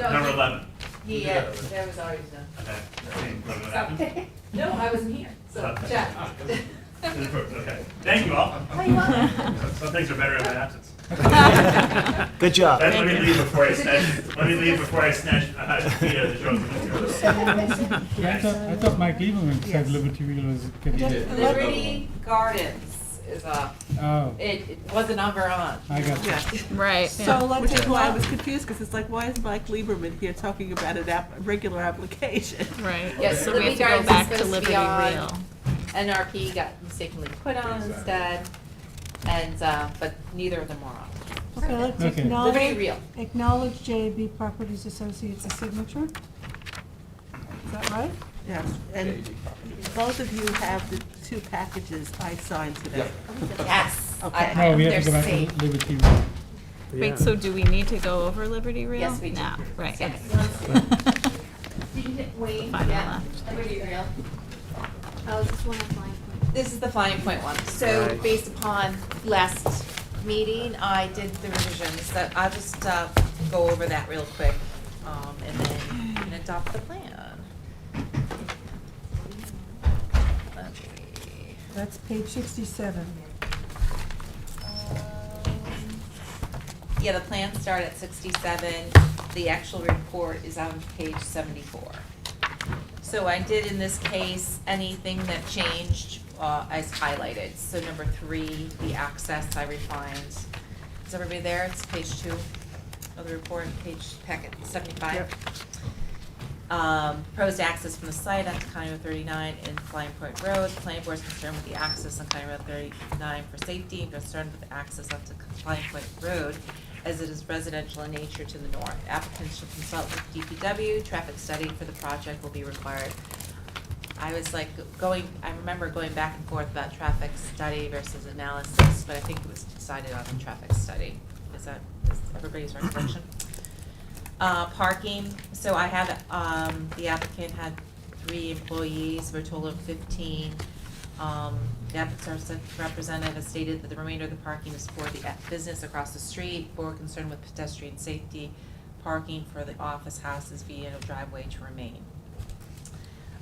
yeah. Number 11. Yeah, that was always done. Okay. What happened? No, I wasn't here, so check. Okay. Thank you all. Some things are better in my absence. Good job. Let me leave before I snatch the trophy. I thought Mike Lieberman said Liberty Real was getting. Liberty Gardens is Oh, it wasn't on Vermont. I got you. Yeah. Right, So yeah. let's. Which is why I was confused, because it's like, why is Mike Lieberman here talking about a regular application? Right, Yes, so we Liberty have to Gardens go is back to supposed to be Liberty on. Real. NRP got mistakenly put on instead, and, but neither of them were on. Okay, let's Okay. Liberty Real. acknowledge JB Properties Associates' signature. Is that right? Yes, and both of you have the 2 packages I signed today. Yes. Okay. I- No, we have they're to go back safe. to Liberty Real. Wait, so do we need to go over Liberty Real? Yes, we do. No, right, Yes. okay. Did you hit Wayne? Final Yeah. left. Liberty Real. Oh, this one is mine. This is the Flying Point one. So Right. based upon last meeting, I did the revisions. So I'll just go over that real quick, and then you can adopt the plan. Let me- That's page 67. Yeah, the plans start at 67. The actual report is on page 74. So I did in this case, anything that changed as highlighted. So number 3, the access I refined. Is everybody there? It's page 2 of the report, page packet 75. Proposed access from the site onto County Road 39 and Flying Point Road. The planning board is concerned with the access on County Road 39 for safety and concerned with the access onto Flying Point Road as it is residential in nature to the north. Applicants should consult with DPW. Traffic study for the project will be required. I was like I remember going back and forth about traffic study versus analysis, but I think it was decided on the traffic study. Is everybody's recollection? Parking, so I have, the applicant had 3 employees for a total of 15. The applicant's representative has stated that the remainder of the parking is for the business across the street. Board concerned with pedestrian safety, parking for the office houses via a driveway to remain.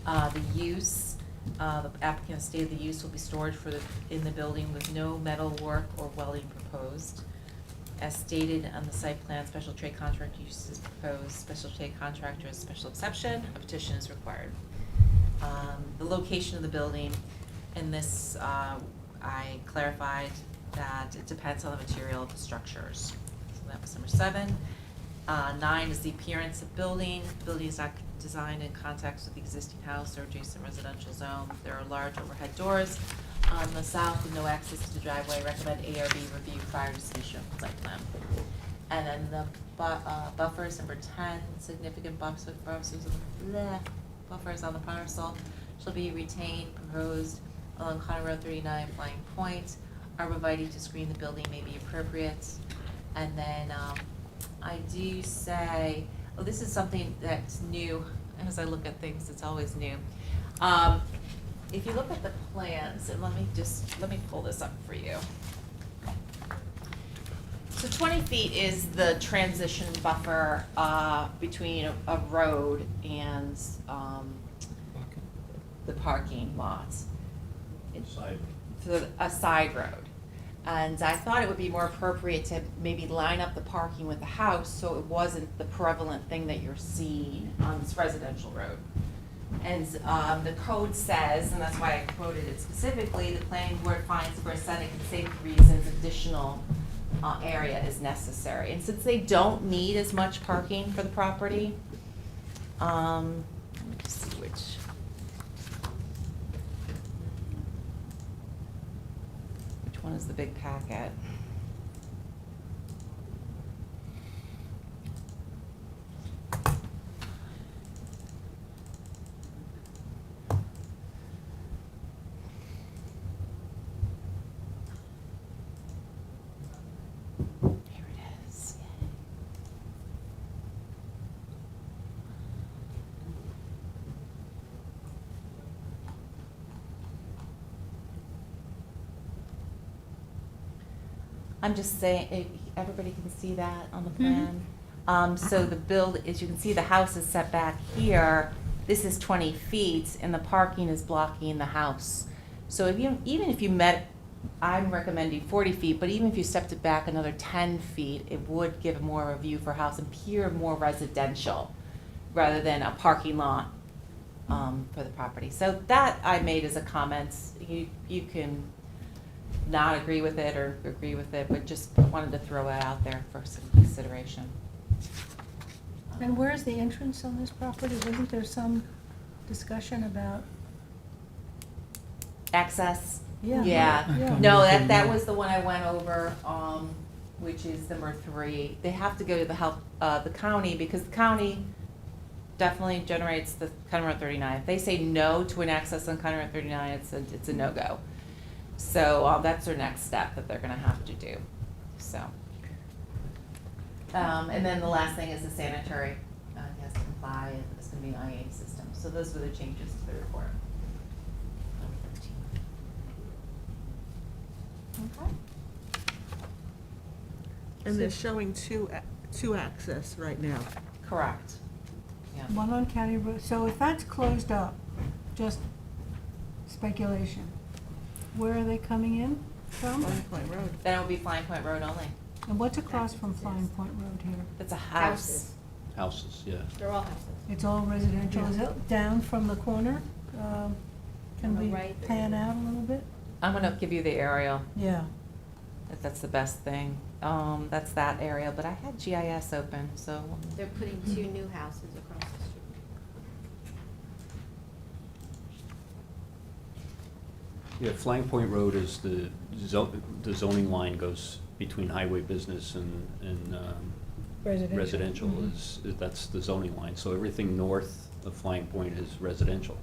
The use, the applicant stated the use will be stored in the building with no metal work or welding proposed. As stated on the site plan, special trade contract use is proposed. Special trade contractor is special exception. A petition is required. The location of the building, in this, I clarified that it depends on the material of the structures. So that was number 7. 9 is the appearance of building. The building is not designed in context with the existing house or adjacent residential zone. There are large overhead doors on the south with no access to the driveway. Recommend ARB review prior to submission of site plan. And then the buffers, number 10, significant buffers on the parcel shall be retained, proposed along County Road 39 Flying Point. Arborvitae to screen the building may be appropriate. And then I do say, oh, this is something that's new. As I look at things, it's always new. If you look at the plans, and let me pull this up for you. So 20 feet is the transition buffer between a road and the parking lot. A side road. And I thought it would be more appropriate to maybe line up the parking with the house so it wasn't the prevalent thing that you're seeing on this residential road. And the code says, and that's why I quoted it specifically, the planning board finds for aesthetic and safety reasons additional area is necessary. And since they don't need as much parking for the property, let me just see which one is the big packet. Here it is. I'm just saying, everybody can see that on the plan. So as you can see, the house is set back here. This is 20 feet, and the parking is blocking the house. So even if you I'm recommending 40 feet, but even if you stepped it back another 10 feet, it would give more of a view for a house and appear more residential rather than a parking lot for the property. So that I made as a comment. You can not agree with it or agree with it, but just wanted to throw it out there for some consideration. And where's the entrance on this property? Wasn't there some discussion about? Access? Yeah. Yeah. No, that was the one I went over, which is number 3. They have to go to the county because the county definitely generates the County Road 39. If they say no to an access on County Road 39, it's a no-go. So that's their next step that they're gonna have to do, so. And then the last thing is the sanitary, he has to comply, and it's gonna be an IA system. So those were the changes to the report. Number 13. Okay. And they're showing two access right now. Correct. Yeah. One on County Road, so if that's closed up, just speculation, where are they coming in from? Flying Point Road. Then it would be Flying Point Road only. And what's across from Flying Point Road here? It's a house. Houses, yeah. They're all houses. It's all residential, is it down from the corner? On Can the we right there. pan out a little bit? I'm gonna give you the aerial, Yeah. if that's the best thing. That's that area, but I had GIS open, so. They're putting 2 new houses across the street. Yeah, Flying Point Road is the zoning line goes between highway business and residential that's the zoning line. So everything north of Flying Point is residential.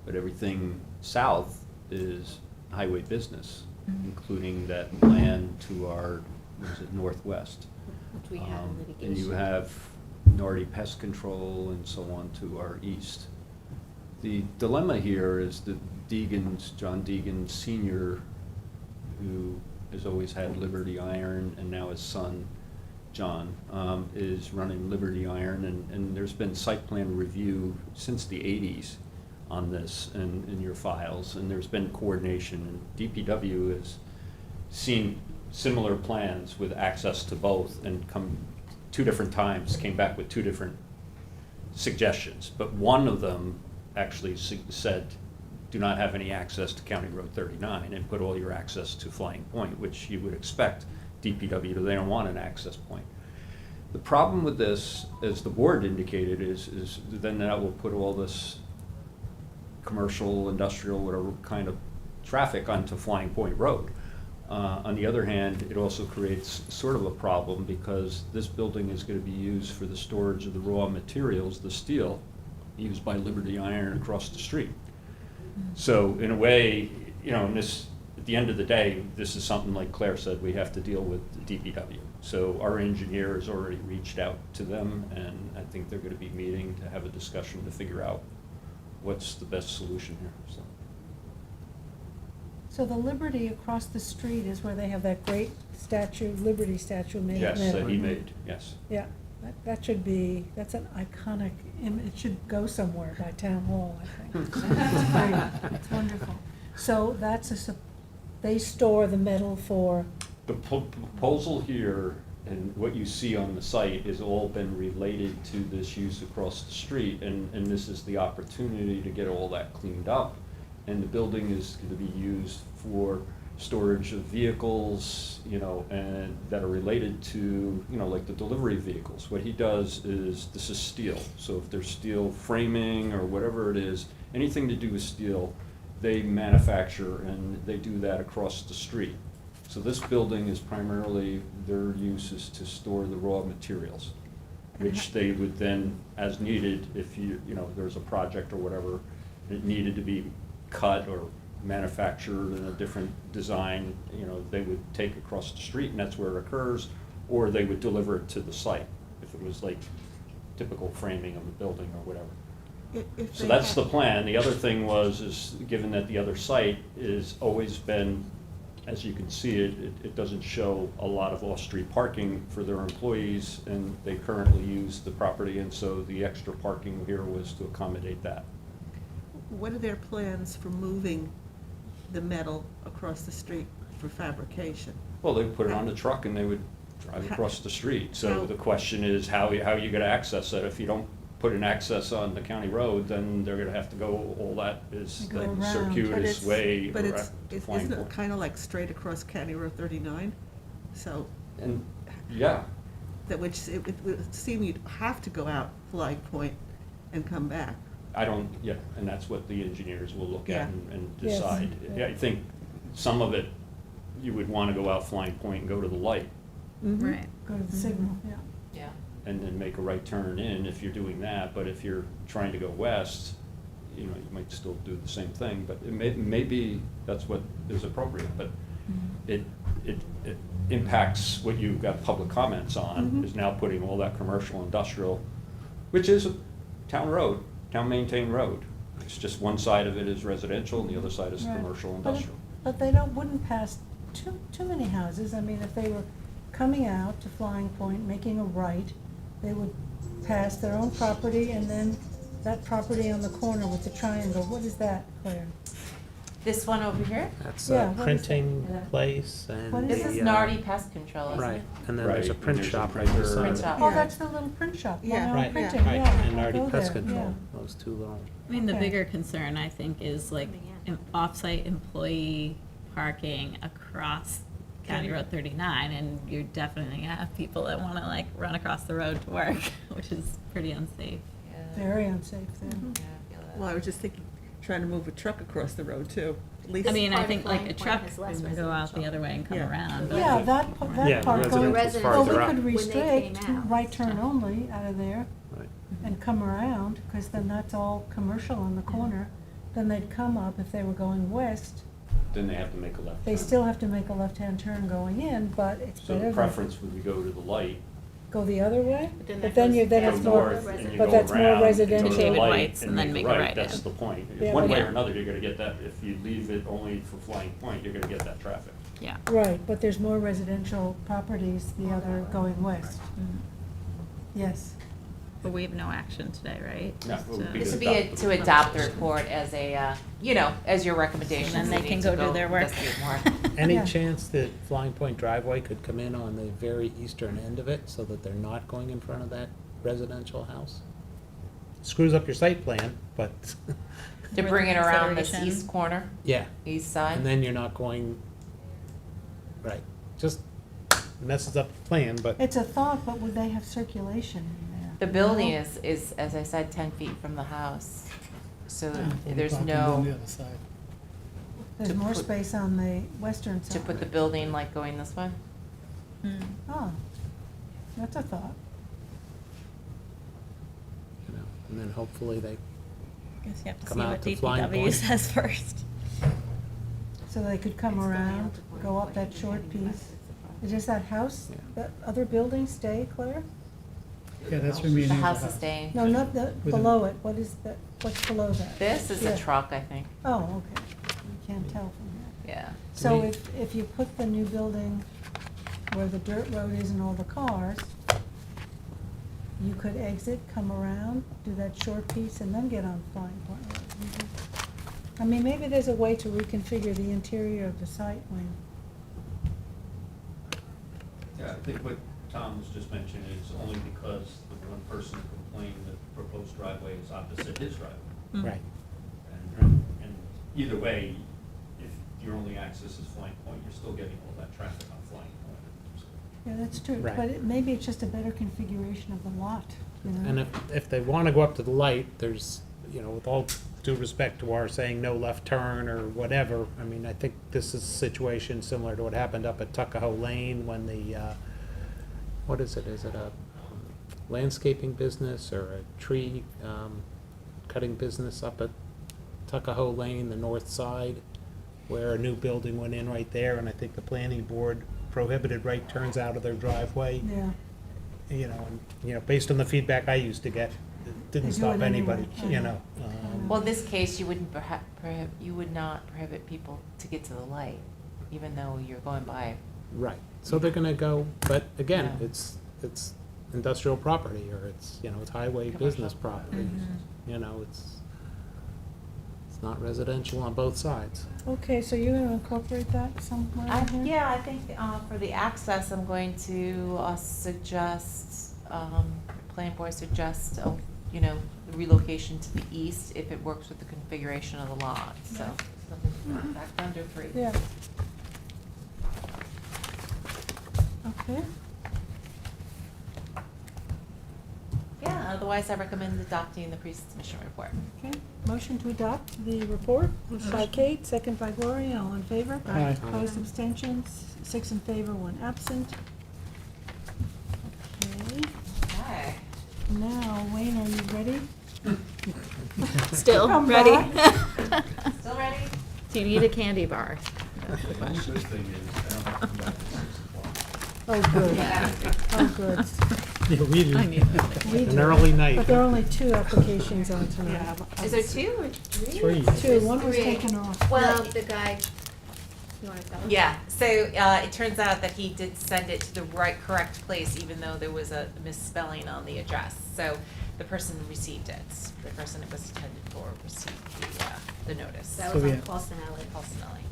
But everything south is highway business, including that land to our, what is it, northwest. Which we had in litigation. And you have Nardi Pest Control and so on to our east. The dilemma here is that John Deegan Sr., who has always had Liberty Iron, and now his son, John, is running Liberty Iron, and there's been site plan review since the 80s on this in your files, and there's been coordination, and DPW has seen similar plans with access to both, and come 2 different times, came back with 2 different suggestions, but one of them actually said, do not have any access to County Road 39 and put all your access to Flying Point, which you would expect DPW to, they don't want an access point. The problem with this, as the board indicated, is then that will put all this commercial, industrial, whatever kind of traffic onto Flying Point Road. On the other hand, it also creates sort of a problem because this building is going to be used for the storage of the raw materials, the steel, used by Liberty Iron across the street. So in a way, you know, at the end of the day, this is something like Claire said, we have to deal with the DPW. So our engineer has already reached out to them, and I think they're going to be meeting to have a discussion to figure out what's the best solution here, so. So the Liberty across the street is where they have that great statue, Liberty statue made of Yes, metal. that he made, yes. Yeah, that should be, that's an iconic, it should go somewhere by Town Hall, I think. It's great, it's wonderful. So they store the metal for, The proposal here and what you see on the site has all been related to this use across the street, and this is the opportunity to get all that cleaned up. And the building is going to be used for storage of vehicles, you know, and that are related to, you know, like the delivery vehicles. What he does is, this is steel, so if there's steel framing or whatever it is, anything to do with steel, they manufacture, and they do that across the street. So this building is primarily, their use is to store the raw materials, which they would then, as needed, if you know, there's a project or whatever, it needed to be cut or manufactured in a different design, you know, they would take across the street, and that's where it occurs, or they would deliver it to the site, if it was like typical framing of a building or whatever. So that's the plan. The other thing is given that the other site is always been, as you can see it doesn't show a lot of off-street parking for their employees, and they currently use the property, and so the extra parking here was to accommodate that. What are their plans for moving the metal across the street for fabrication? Well, they would put it on the truck and they would drive across the street. So the question is, how are you going to access it? If you don't put an access on the county road, then they're going to have to go, all that is They go like around. circuitous way. But Flying isn't it Point. kind of like straight across County Road 39? So And, yeah, that which it would seem you'd have to go out Flying Point and come back. and that's what the engineers will look Yeah. at and Yes. decide. Yeah. I think some of it, you would want to go out Flying Point and go to the light, Right. go to the signal, yeah. Yeah. and then make a right turn in if you're doing that. But if you're trying to go west, you know, you might still do the same thing, but it may be that's what is appropriate, but it impacts what you've got public comments on, is now putting all that commercial, industrial, which is a town road, town-maintained road. It's just one side of it is residential and the other side is Right. commercial, But industrial. But they wouldn't pass too many houses. I mean, if they were coming out to Flying Point, making a right, they would pass their own property, and then that property on the corner with the triangle, what is that, Claire? This one over here? That's Yeah, a what is printing place and This is the, Nardi Pest Control, isn't right, it? and then there's a Right, print and there's a shop right printer. beside Print it. shop. Oh, that's the little print shop, Yeah. Long Right, Island Printing, right, yeah. and I Nardi go Pest there, Control, yeah. those two little. I mean, the Okay. bigger concern, I think, is like off-site employee parking across County Road 39, and you're definitely gonna have people that wanna like run across the road to work, which is pretty unsafe. Very unsafe there. Yeah, I feel that. Well, I was just thinking, trying to move a truck across the road too. at least. I mean, I part of think like a Flying Point truck has less can go out the residential. other way and come Yeah. around. Yeah, that Yeah, part residential goes, as far well, as we they're could up. When they restrict came out. right turn only out of there Right. and come around, because then that's all commercial on the corner. Then they'd come up, if they were going west, Then they have to make a left they turn. still have to make a left-hand turn going in, but it's So better the than preference would be go to the light, go the other way. But then But that then goes you, then go it's more, north, and you but go that's more around, and go to residential. the David light White's and then make a right That's in. the point. Yeah. One way Yeah. or another, you're gonna get that, if you leave it only for Flying Point, you're gonna get that traffic. Yeah. Right, but there's more residential properties the other going west. Yes. But we have no action today, right? No, Just, it would be This would be adopt the to adopt the report as a, as your recommendation. And then they can go do their work. Any Yeah. chance that Flying Point driveway could come in on the very eastern end of it so that they're not going in front of that residential house? Screws up your site plan, but, To bring it around this Consideration. east corner, yeah. east side. And then you're not going, right, just messes up the plan, but It's a thought, but would they have circulation in there? The building No? is, as I said, 10 feet from the house. So Yeah, there's parking on the no, other side. There's to more put- space on the western side. to put the building like going this way. Oh, that's a thought. you know, and then hopefully they, Guess you have to Come see out what to Flying DPW Point. says first. So they could come around, go up that short piece. Does that house, Yeah. that other building stay, Claire? Yeah, that's remaining. The of house is staying. No, not the, With below it. What is that, what's below that? This is Yeah. a truck, I think. Oh, okay. You can't tell from here. Yeah. So me- if you put the new building where the dirt road is and all the cars, you could exit, come around, do that short piece, and then get on Flying Point Road. I mean, maybe there's a way to reconfigure the interior of the site, Wayne. Yeah, I think what Tom was just mentioning is only because the one person complained that the proposed driveway is opposite his driveway. right. And either way, if your only access is Flying Point, you're still getting all that traffic on Flying Point. Yeah, that's true. Right. But maybe it's just a better configuration of the lot, you know? And if they want to go up to the light, there's, you know, with all due respect to our saying no left turn or whatever, I mean, I think this is a situation similar to what happened up at Tuckahoe Lane when the, what is it? Is it a landscaping business or a tree cutting business up at Tuckahoe Lane, the north side, where a new building went in right there, and I think the planning board prohibited right turns out of their driveway. Yeah. You know, based on the feedback I used to get, it didn't They do stop it anyway. anybody, I you know. know. Well, this case, you wouldn't you would not prohibit people to get to the light, even though you're going by. Right, so they're gonna go, but again, Yeah. it's industrial property, or it's, you know, it's highway business Commercial. property. You know, it's not residential on both sides. Okay, so you're gonna incorporate that somewhere in here? Yeah, I think for the access, I'm going to suggest, planning board suggest, the relocation to the east if it works with the configuration of the lot, so. Back down to 3. Yeah. Okay, Yeah, otherwise I recommend adopting the pre-submission report. okay. Motion to adopt the report by Kate, second by Gloria, all in favor? Aye. Opposed, abstentions, 6 in favor, 1 absent. Okay, Okay. now, Wayne, are you ready? Still Come ready? back. Still ready? Do you need a candy bar? That's the The only question. good thing is, I don't have to come back at 6 o'clock. Oh, good. Yeah. Oh, good. Yeah, we do. I need that. We An do. early night. But there are only 2 applications on tonight. Is there 2 or 3? 3. 2, one was Three. taken off. Well, The guy, you wanna tell him? Yeah, so it turns out that he did send it to the correct place, even though there was a misspelling on the address. So the person received it. The person it was intended for received the notice. That So was we on have- Paulson Alley. Paulsonelli.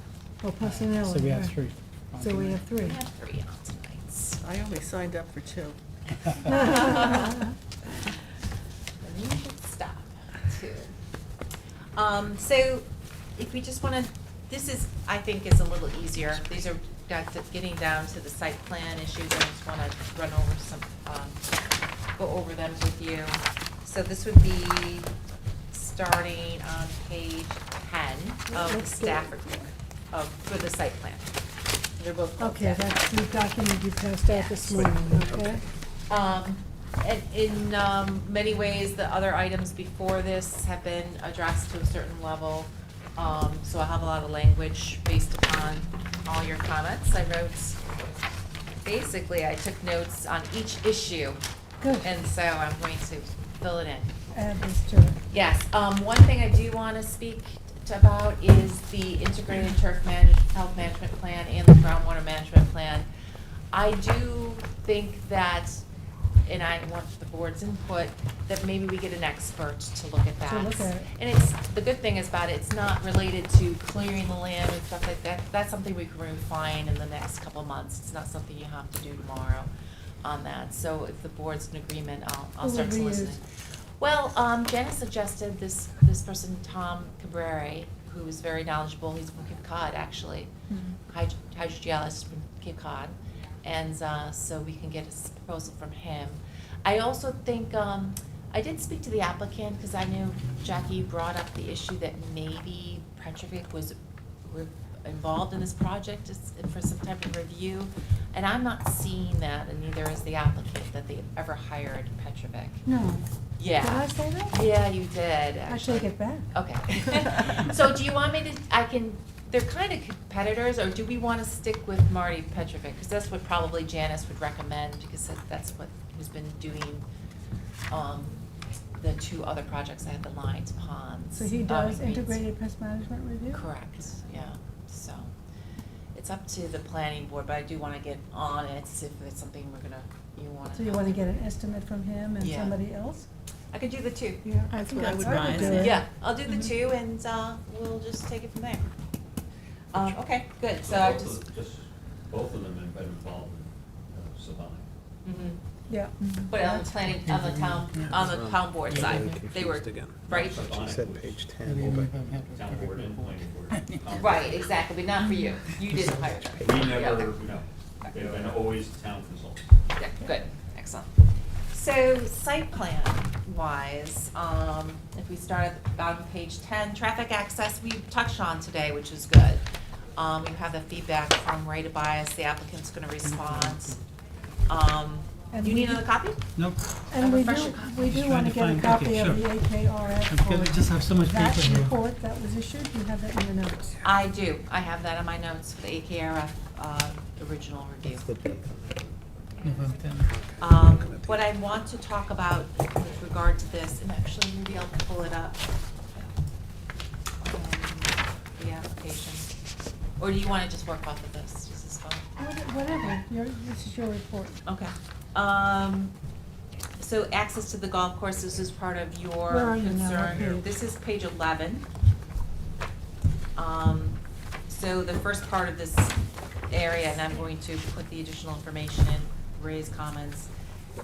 Oh, personnel. So we have right. 3. So we have 3. We have 3 on tonight's. I only signed up for 2. Then you should stop too. So if we just wanna, this is, I think, is a little easier. These are getting down to the site plan issues. I just wanna run over some, go over them with you. So this would be starting on page 10 of the staff report for the site plan. They're both called Okay, 10. that's the document you passed out this morning, okay? And in many ways, the other items before this have been addressed to a certain level. So I have a lot of language based upon all your comments. I took notes on each issue. Good. And so I'm going to fill it in. Add this to it. Yes, one thing I do want to speak about is the integrated turf health management plan and the groundwater management plan. I do think that, and I want the board's input, that maybe we get an expert to look at that. To look at it. And the good thing is about it, it's not related to clearing the land and stuff like that. That's something we can refine in the next couple of months. It's not something you have to do tomorrow on that. So if the board's in agreement, I'll Who start would we soliciting. use? Well, Janice suggested this person, Tom Cabrera, who is very knowledgeable. He's from Cape Cod, actually. Hydrogeologist from Cape Cod. And so we can get a proposal from him. I also think, I did speak to the applicant because I knew, Jackie, you brought up the issue that maybe Petrovic was involved in this project for some type of review. And I'm not seeing that, and neither is the applicant, that they ever hired Petrovic. No. Yeah. Did I say that? Yeah, you did, I actually. take it back. Okay. So do you want me to, they're kind of competitors, or do we want to stick with Marty Petrovic? Because that's what probably Janice would recommend, because that's what, who's been doing, the two other projects I had, the Lines Ponds. So he does Greens. integrated pest management review? Correct, yeah, so, it's up to the planning board, but I do want to get on it, if it's something you want to. So you want to get an estimate from him and Yeah. somebody else? I could do the two. Yeah. That's think what I would that's- advise. do it. Yeah, I'll do the two, and we'll just take it from there. Okay, good, so I just. Both of them have been involved in Savannah. Mhm. Yeah. But on the planning, on the town board side, they were, right? She said page 10, Town board and planning board. Right, exactly, but not for you. You didn't hire them. We Yeah, never, okay. no, they've been always town consultants. Yeah, good, excellent. So site plan wise, if we start on page 10, traffic access, we touched on today, which is good. You have the feedback from Ray Tobias, the applicant's gonna respond. And You we need do- another copy? Nope. And we refresher do, copy. we do Just want to trying get to a find- copy okay, of the AKRF I'm gonna for just have so much that paper here. report that was issued. You have that in the notes. I do, I have that in my notes for the AKRF, original review. November 10. What I want to talk about with regard to this, and actually maybe I'll pull it up. The application. Or do you want to just work off of this? This is fine. Whatever, this is your report. Okay. So access to the golf course, this is part of your Where are you now? What concern. page? This is page 11. So the first part of this area, and I'm going to put the additional information in, Ray's comments.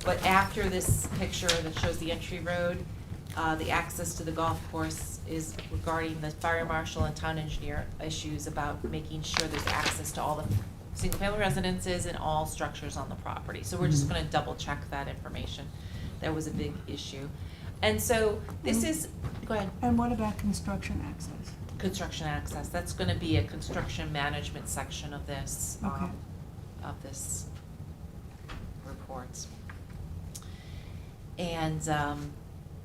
But after this picture that shows the entry road, the access to the golf course is regarding the fire marshal and town engineer issues about making sure there's access to all the single-family residences and all structures on the property. So we're just gonna double check that information. That was a big issue. And so this is, go ahead. And what about construction access? Construction access, that's gonna be a construction management section of this, Okay. report. And,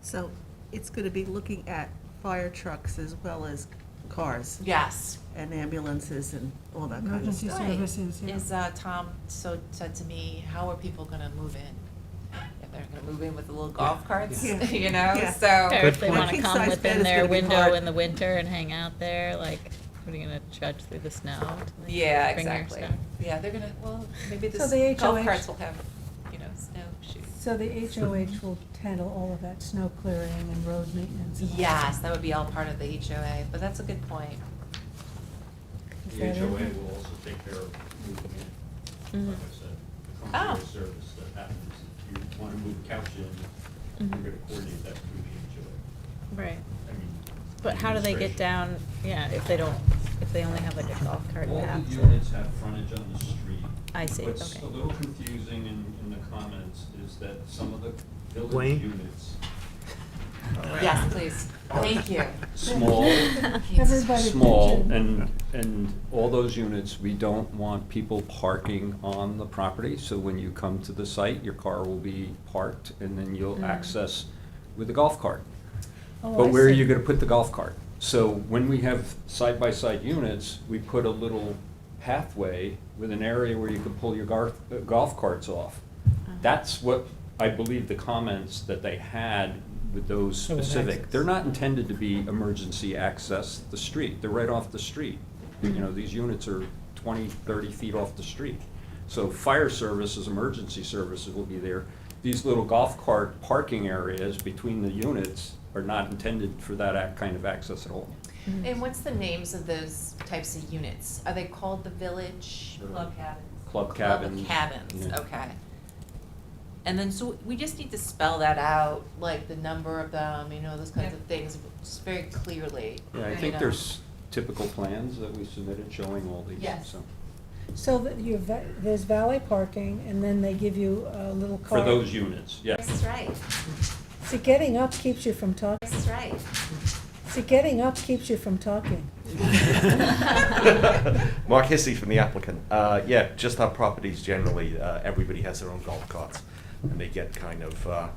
So it's gonna be looking at fire trucks as well as cars yes. and ambulances and all that kind of Emergency stuff. services, yeah. Is, Tom said to me, how are people gonna move in? If they're gonna move in with the little golf carts, Yeah. you know, Yeah. so. Or if they point. wanna King come size bed within is their gonna be window hard. in the winter and hang out there, like, what are you gonna trudge through the snow? to, like, Yeah, bring your exactly. stuff? Yeah, they're gonna, well, maybe So this the golf HOH carts will have, snowshoes. So the HOH will handle all of that snow clearing and road maintenance and all that? Yes, that would be all part of the HOA, but that's a good point. Is The that HOA in? will also take care of moving in, Mhm. like I said, the Oh. concierge service that happens. If you want to move a couch in, you're Mhm. going to coordinate that through the HOA. Right. I mean. But how do they get administration. down, yeah, if they only have like a golf cart All path? the units have frontage on the street. I see, What's okay. a little confusing in the comments is that some of the village Wayne? units Yes, please. Thank you. Small, Everybody small, pitch in. and all those units, we don't want people parking on the property. So when you come to the site, your car will be parked, and then you'll access with a golf cart. Oh, But I where are see. you gonna put the golf cart? So when we have side-by-side units, we put a little pathway with an area where you can pull your golf carts off. That's what I believe the comments that they had with those Oh, with specific. access. They're not intended to be emergency access the street. They're right off the street. You know, these units are 20, 30 feet off the street. So fire services, emergency services will be there. These little golf cart parking areas between the units are not intended for that kind of access at all. And what's the names of those types of units? Are they called the Village? Club cabins. Club cabins. Cabins, Yeah. okay. And then, so we just need to spell that out, like the number of them, you know, those kinds of things, just very clearly. Yeah, I you think know. there's typical plans that we submitted showing all these, Yes. so. So that there's valet parking, and then they give you a little For car. those units, yes. This is right, See, getting up keeps you from talking. this is right. See, getting up keeps you from talking. Mark Hissey from the applicant. Yeah, just our properties generally, everybody has their own golf carts, and they get kind of,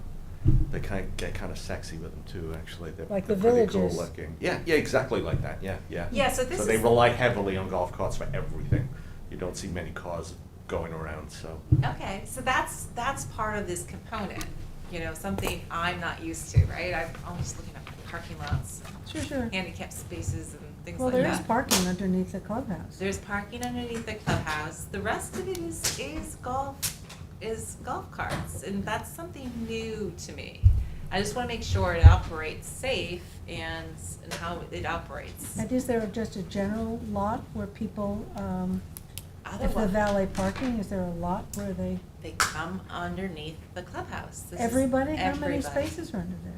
get kind of sexy with them too, actually. They're Like the pretty cool Villages. looking. Yeah, yeah, exactly like that, yeah, yeah. Yeah, so this So they is- rely heavily on golf carts for everything. You don't see many cars going around, so. Okay, so that's part of this component, you know, something I'm not used to, right? I'm always looking at parking lots, Sure, sure. handicap spaces and things Well, like there that. is parking underneath the clubhouse. There's parking underneath the clubhouse. The rest of it is golf carts, and that's something new to me. I just want to make sure it operates safe and how it operates. And is there just a general lot where people, if the Otherwise, valet parking, is there a lot where they, they come underneath the clubhouse. This is everybody? How many everybody. spaces are under there?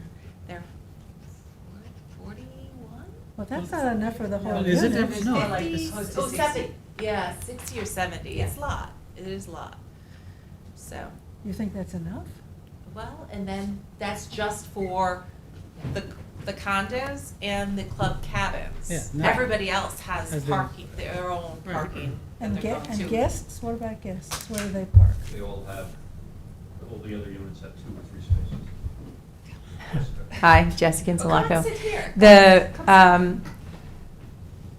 They're 41? Well, that's not enough for the whole Well, is it? unit. No. Like, it's- oh, 70. Yeah, 60 or 70. It's a lot. It is a lot. So, You think that's enough? well, and then that's just for the condos and the club cabins. Yeah, no. Everybody else has Has their- parking, their own parking. that And they're going and to. guests, what about guests? Where do they park? They all have, all the other units have 2 or 3 spaces. Hi, Jessica Oh, come Insulaco. sit here.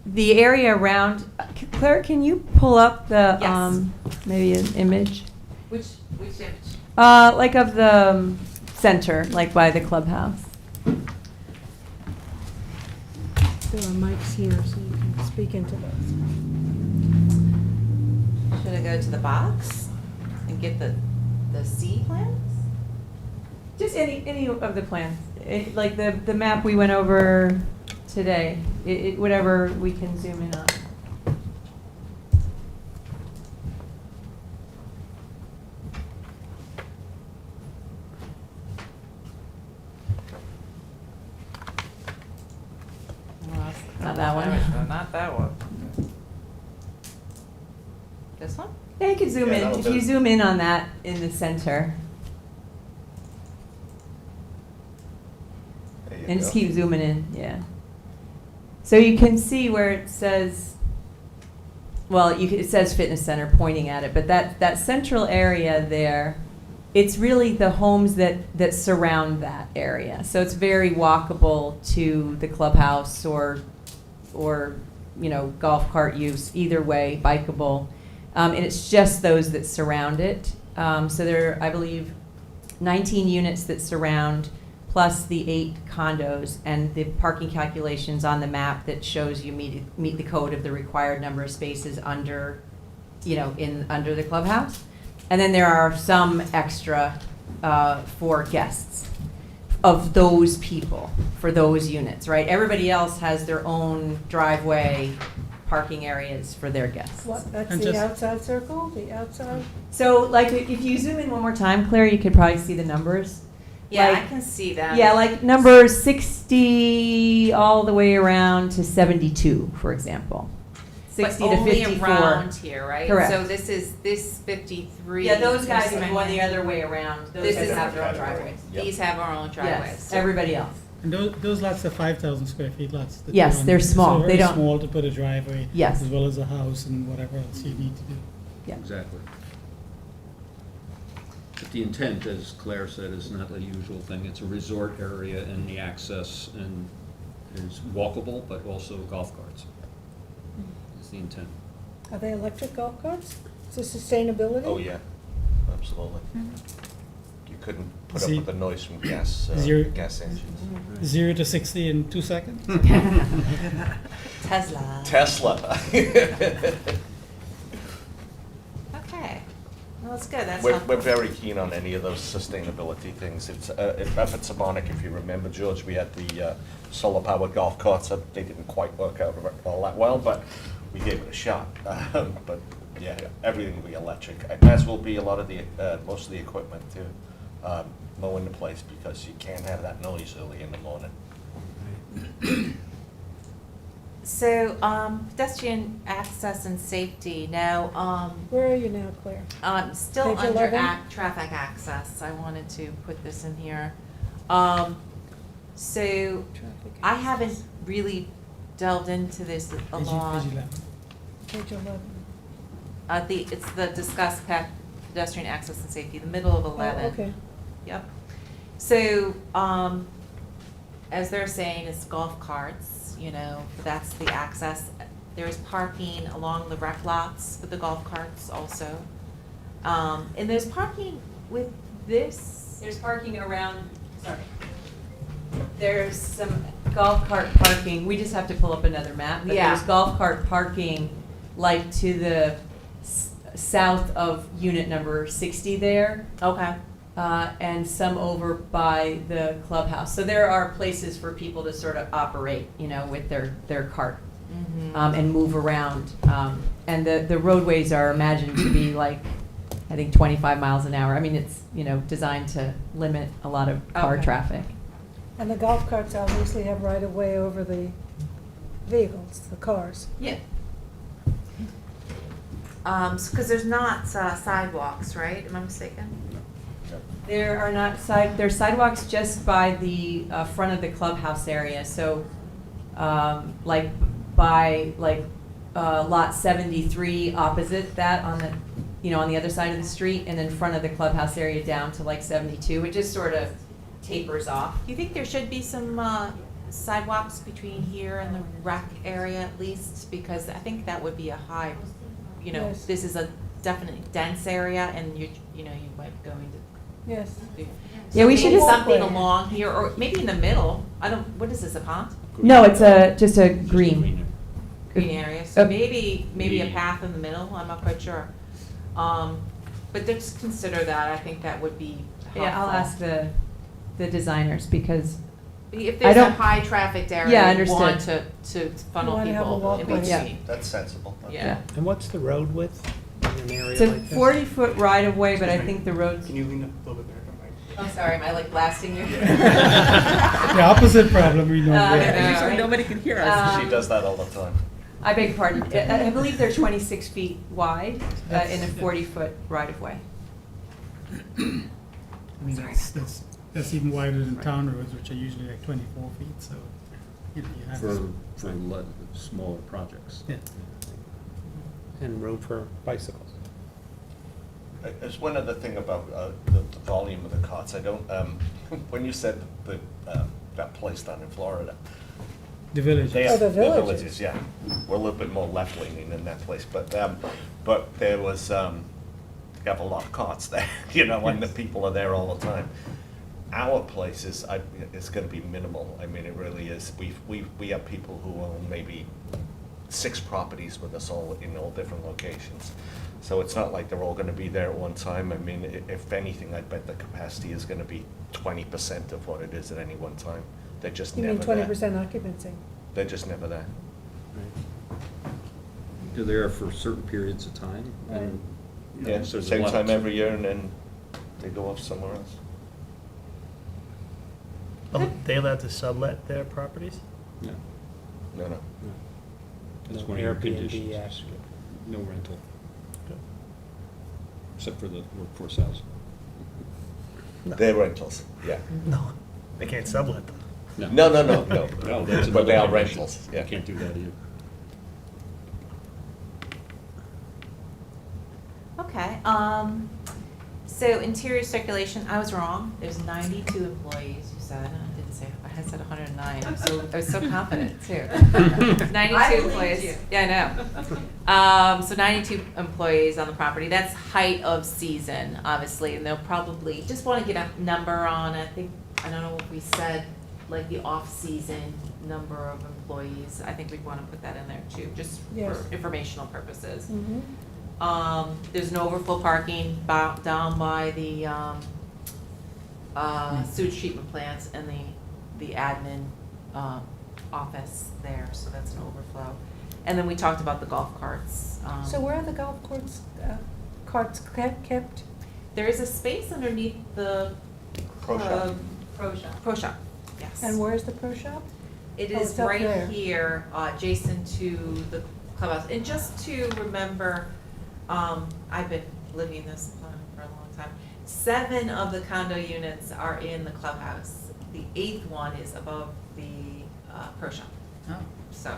The area around, Claire, can you pull up the, Yes. maybe an image? Which image? Like of the center, like by the clubhouse. There are mics here, so you can speak into those. Should I go to the box and get the C plans? Just any of the plans, like the map we went over today, whatever we can zoom in on. Not that one. No, not that one. This one? Yeah, you can zoom Yeah, in. that'll If do. you zoom in on that in the center, There you and just go. keep zooming in, yeah. So you can see where it says, well, it says fitness center pointing at it, but that central area there, it's really the homes that surround that area. So it's very walkable to the clubhouse or golf cart use, either way, bikeable. And it's just those that surround it. So there are, I believe, 19 units that surround, plus the 8 condos, and the parking calculations on the map that shows you meet the code of the required number of spaces under the clubhouse. And then there are some extra for guests of those people, for those units, right? Everybody else has their own driveway parking areas for their guests. What, that's And the just- outside circle, the outside? So, like, if you zoom in one more time, Claire, you could probably see the numbers. Yeah, Like- I can see that. Yeah, like number 60 all the way around to 72, for example. 60 but to only 54. around here, right? Correct. So this 53. Yeah, those guys is are going the other way around. Those This guys is- have their own driveways. These have our own driveways. Yes, everybody else. And those lots are 5,000 square feet lots. that Yes, go on. they're small. So They very don't- small to put a driveway. Yes. As well as a house and whatever else you need to do. Yeah. Exactly. But the intent, as Claire said, is not the usual thing. It's a resort area and the access and is walkable, but also golf carts. Is the intent. Are they electric golf carts? Is it sustainability? Oh, yeah, absolutely. You couldn't put up See- with the noise from gas engines. 0 to 60 in 2 seconds? Tesla. Tesla. Okay, well, that's good, that's We're helpful. very keen on any of those sustainability things. It's, up at Sabonic, if you remember, George, we had the solar-powered golf carts. They didn't quite work out all that well, but we gave it a shot. But, yeah, everything will be electric, as will be a lot of the, most of the equipment to mow into place, because you can't have that noise early in the morning. So, pedestrian access and safety, now, Where are you now, Claire? still Page under 11? traffic access, I wanted to put this in here. So, I haven't really delved into this a Page lot. 11. Page 11. It's the discuss pedestrian access and safety, the middle of 11. Oh, okay. Yep. So, as they're saying, it's golf carts, you know, that's the access. There's parking along the rec lots for the golf carts also. And there's parking with this. There's parking around, sorry. There's some golf cart parking, we just have to pull up another map. But Yeah. there's golf cart parking like to the south of unit number 60 there. Okay. And some over by the clubhouse. So there are places for people to sort of operate, you know, with their cart and move around. And the roadways are imagined to be like, I think 25 miles an hour. I mean, it's, you know, designed to limit a lot of car Okay. traffic. And the golf carts obviously have right of way over the vehicles, the cars. Yeah. Because there's not sidewalks, right? Am I mistaken? There are not there's sidewalks just by the front of the clubhouse area, so, like, by, like, lot 73 opposite that on the, you know, on the other side of the street, and then front of the clubhouse area down to like 72, it just sort of tapers off. Do you think there should be some sidewalks between here and the rec area at least? Because I think that would be a high, you know, Yes. this is a definitely dense area and you know, you might go into. Yes. Yeah, we should maybe just- something along here, or maybe in the middle. What is this, a pond? No, it's just a green. Green area, so Uh, maybe a path in the middle, I'm not quite sure. But just consider that, I think that would be helpful. Yeah, I'll ask the designers, because If I there's a don't- high trafficked area, Yeah, you want understood. to funnel wanna have a people in walkway. between. That's sensible. Yeah. And what's the road width in an area it's a like this? 40-foot right-of-way, but I think the road's. Can you lean up a little bit better? I'm sorry, am I like blasting you? The opposite problem we know. Yeah. Usually nobody can hear us. She does that all the time. I beg your pardon. I believe they're 26 feet wide in a 40-foot right-of-way. I mean, that's even wider than town roads, which are usually like 24 feet, so, you know, you have. For smaller projects. Yeah. And room for bicycles. It's one other thing about the volume of the carts. I don't, when you said that place down in Florida. The village. They Oh, have- the the villages. yeah. We're a little bit more left-leaning in that place, but there was, you have a lot of carts there, you know, and the people are there all the time. Our place is gonna be minimal. I mean, it really is. We have people who own maybe 6 properties with us all in all different locations. So it's not like they're all gonna be there at one time. I mean, if anything, I bet the capacity is gonna be 20% of what it is at any one time. They're just You never mean there. 20% occupancy? They're just never there. They're there for certain periods of time, and, you know, Yeah, so there's a same lot time to- every year, and then they go off somewhere else. Oh, they allowed to sublet their properties? No, No, no. that's No one of your Airbnb conditions. aspect. No rental, Good. except for the workforce housing. No. They're rentals, yeah. No, they can't sublet them. No, no, no, no. No, that's But they are another condition. rentals, yeah. You can't do that either. Okay, so interior circulation, I was wrong, there's 92 employees, you said, I didn't say, I had said 109, I was so confident too. 92 employees. Yeah, I know. So 92 employees on the property, that's height of season, obviously, and they'll probably, just wanna get a number on, I think, I don't know if we said, like the off-season number of employees, I think we'd wanna put that in there too, just Yes. for informational purposes. Mhm. There's no overflow parking down by the, sewage treatment plants and the admin, office there, so that's an overflow. And then we talked about the golf carts. So where are the golf carts kept? There is a space underneath the. Pro shop. Pro shop, yes. And where's the pro shop? It Oh, is it's up right there. here, adjacent to the clubhouse. And just to remember, I've been living this plan for a long time. 7 of the condo units are in the clubhouse. The 8th one is above the pro shop. Oh. So,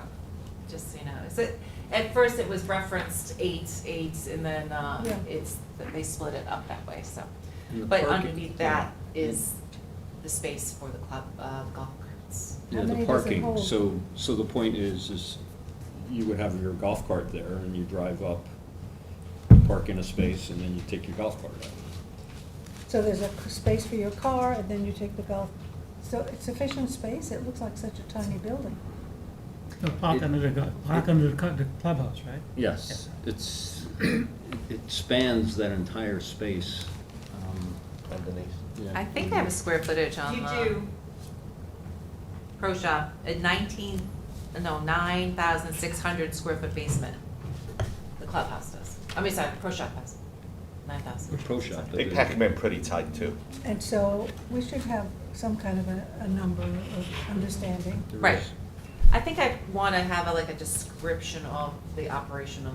just so you know. So, at first it was referenced 8, and then they split it up that way, so. And the But parking- underneath that is the space for the club, golf carts. Yeah, the parking, so the point is you would have your golf cart there and you drive up, park in a space, and then you take your golf cart out. So there's a space for your car, and then you take the golf, so it's sufficient space? It looks like such a tiny building. So park under the clubhouse, right? Yes, it spans that entire space. Underneath. Yeah. I think I have a square footage on You the do. pro shop, a 9,600 square foot basement. The clubhouse does. I mean, sorry, the pro shop has 9,000. The pro shop. They pack them in pretty tight too. And so we should have some kind of a number of understanding. There Right. is. I think I wanna have like a description of the operation of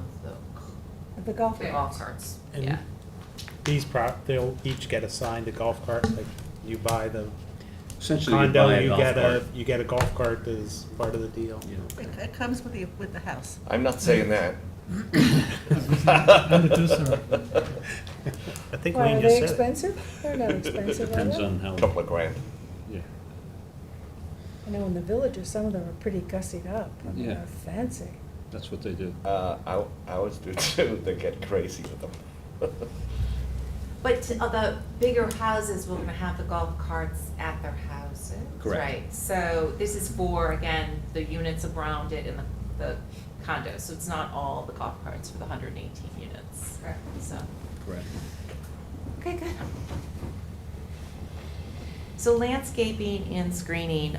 The golf the golf carts, And yeah. they'll each get assigned a golf cart, like you buy the Essentially, you condo, buy a you golf get cart. you get a golf cart as part of the deal. Yeah. It comes with the house. I'm not saying that. I think Why, Wayne are just they said it. expensive? They're not expensive, are Depends they? on how. Couple of grand. Yeah. I know in the villages, some of them are pretty gussied up. I mean, Yeah. they're fancy. That's what they do. Ours do too, they get crazy with them. But the bigger houses, we're gonna have the golf carts at their houses, Correct. right? So this is for, again, the units around it and the condos, so it's not all the golf carts for the 118 units. Correct. So, Correct. okay, good. So landscaping and screening,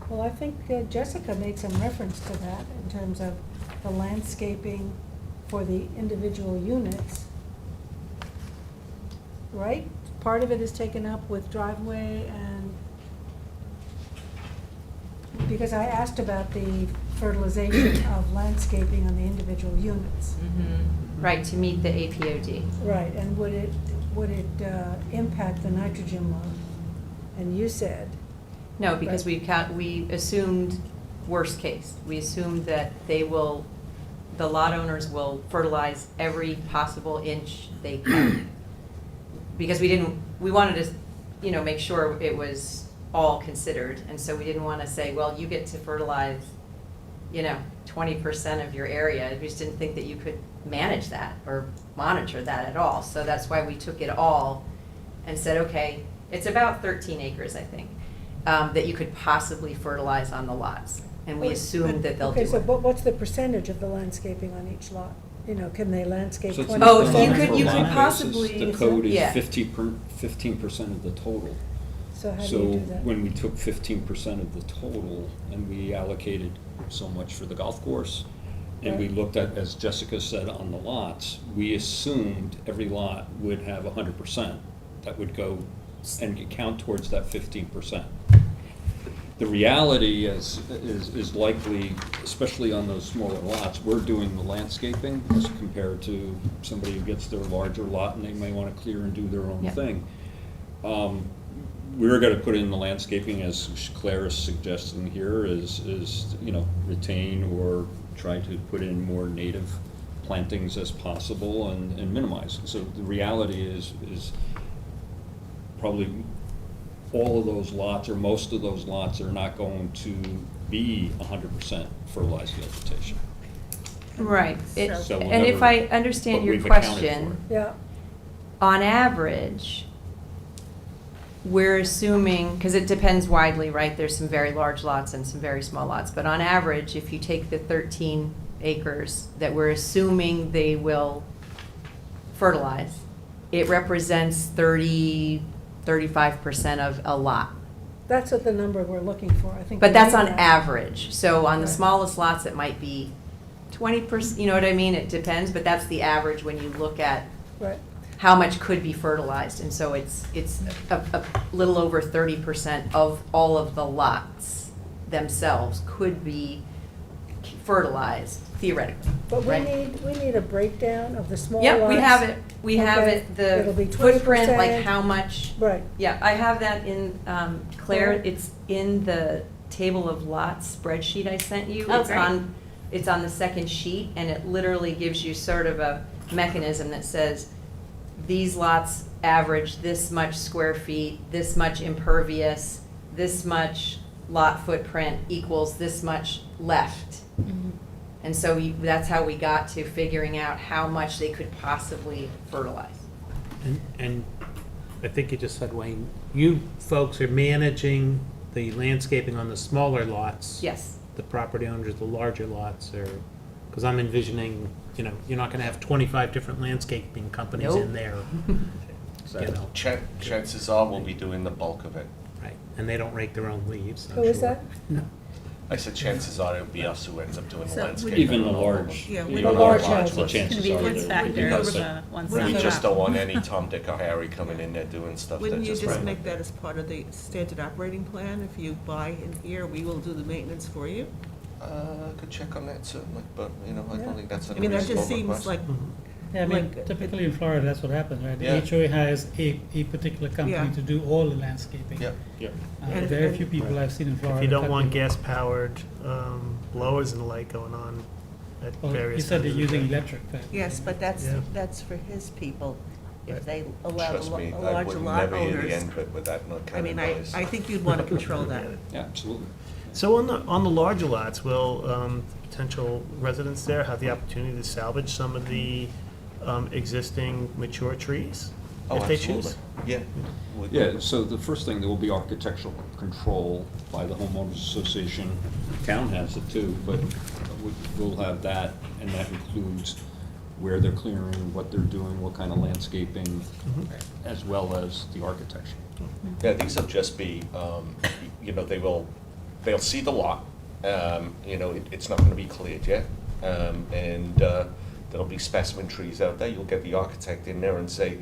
Well, I think Jessica made some reference to that in terms of the landscaping for the individual units. Right? Part of it is taken up with driveway and, because I asked about the fertilization of landscaping on the individual units. Right, to meet the APOD. Right, and would it impact the nitrogen load? And you said, No, because Right. we assumed worst case. We assumed that the lot owners will fertilize every possible inch they can. Because we wanted to, make sure it was all considered, and so we didn't want to say, well, you get to fertilize, 20% of your area. We just didn't think that you could manage that or monitor that at all. So that's why we took it all and said, okay, it's about 13 acres, I think, that you could possibly fertilize on the lots. And we assumed that they'll do okay, so it. what's the percentage of the landscaping on each lot? Can they landscape So it's 20%? not Oh, done you on a could- you per could lot possibly- basis. The code is Yeah. 15% of the total. So how do you do that? So when we took 15% of the total and we allocated so much for the golf course, and we Right. looked at, as Jessica said, on the lots, we assumed every lot would have 100% that would go and count towards that 15%. The reality is likely, especially on those smaller lots, we're doing the landscaping as compared to somebody who gets their larger lot and they may want to clear and do their own Yeah. thing. we're gonna put in the landscaping, as Claire is suggesting here, is, you know, retain or try to put in more native plantings as possible and minimize. So the reality is probably all of those lots, or most of those lots, are not going to be 100% fertilized vegetation. Right. So we'll And if never- I understand but your we've accounted question, for Yeah, on average, we're assuming, because it depends widely, right? There's some very large lots and some very small lots. But on average, if you take the 13 acres that we're assuming they will fertilize, it represents 35% of a lot. that's what the number we're looking for, I think. But we that's need on that. average. So on the Right. smallest lots, it might be 20%, you know what I mean? It depends, but that's the average when you look at Right. how much could be fertilized. And so it's a little over 30% of all of the lots themselves could be fertilized theoretically. But we right? need a breakdown of the small lots. Yep, we have it. We have Okay. it, the It'll be footprint, like 20%. how much. Right. Yeah, I have that in, Claire, Okay. it's in the table of lots spreadsheet I sent you. Oh, It's great. It's on the second sheet, and it literally gives you sort of a mechanism that says, these lots average this much square feet, this much impervious, this much lot footprint equals this much left. And so that's how we got to figuring out how much they could possibly fertilize. And I think you just said, Wayne, you folks are managing the landscaping on the smaller lots. Yes. The property owners, the larger lots are, because I'm envisioning, you know, you're not gonna have 25 different landscaping companies Nope. in there. You know, Chances are we'll be doing the bulk of it. right, and they don't rake their own leaves, I'm Who is sure. that? No. I said chances are it'll be us who ends up doing the So would landscaping. you- Even the large, Yeah, even with the the large large lots, the houses. chances It's gonna are be a that good it would factor be over less. the ones We that just are- don't want any Tom, Dick, or Harry coming in there doing stuff that Wouldn't you just. just make that as part of the standard operating plan? If you buy in here, we will do the maintenance for you? Could check on that certainly, but, you know, I Yeah. don't think that's I an mean, that unreasonable just seems request. like, Yeah, I mean, Like, typically in Florida, that's what happens, right? Yeah. The HOA hires a particular company Yeah. to do all the landscaping. Yeah. Yeah. And- Very and- few people I've seen in Florida. If you don't cut want people. gas-powered blowers and the like going on at Well, various you said they're times of the using day. electric. but- yes, but that's, Yeah. that's for his people. Right. If they allow the Trust lo- me, a I larger would lot never hear the owners. end of it with that I kind mean, of I noise. think you'd want to control that. Yeah, absolutely. So on the larger lots, will potential residents there have the opportunity to salvage some of the existing mature trees? Oh, If they absolutely. choose? Yeah. Would- Yeah, so the first thing, there will be architectural control by the homeowners association. Town has it too, but we'll have that, and that includes where they're clearing, what they're doing, what kind of landscaping, as well as the architecture. Yeah, these will just be, you know, they'll see the lot, you know, it's not gonna be cleared yet. And there'll be specimen trees out there, you'll get the architect in there and say,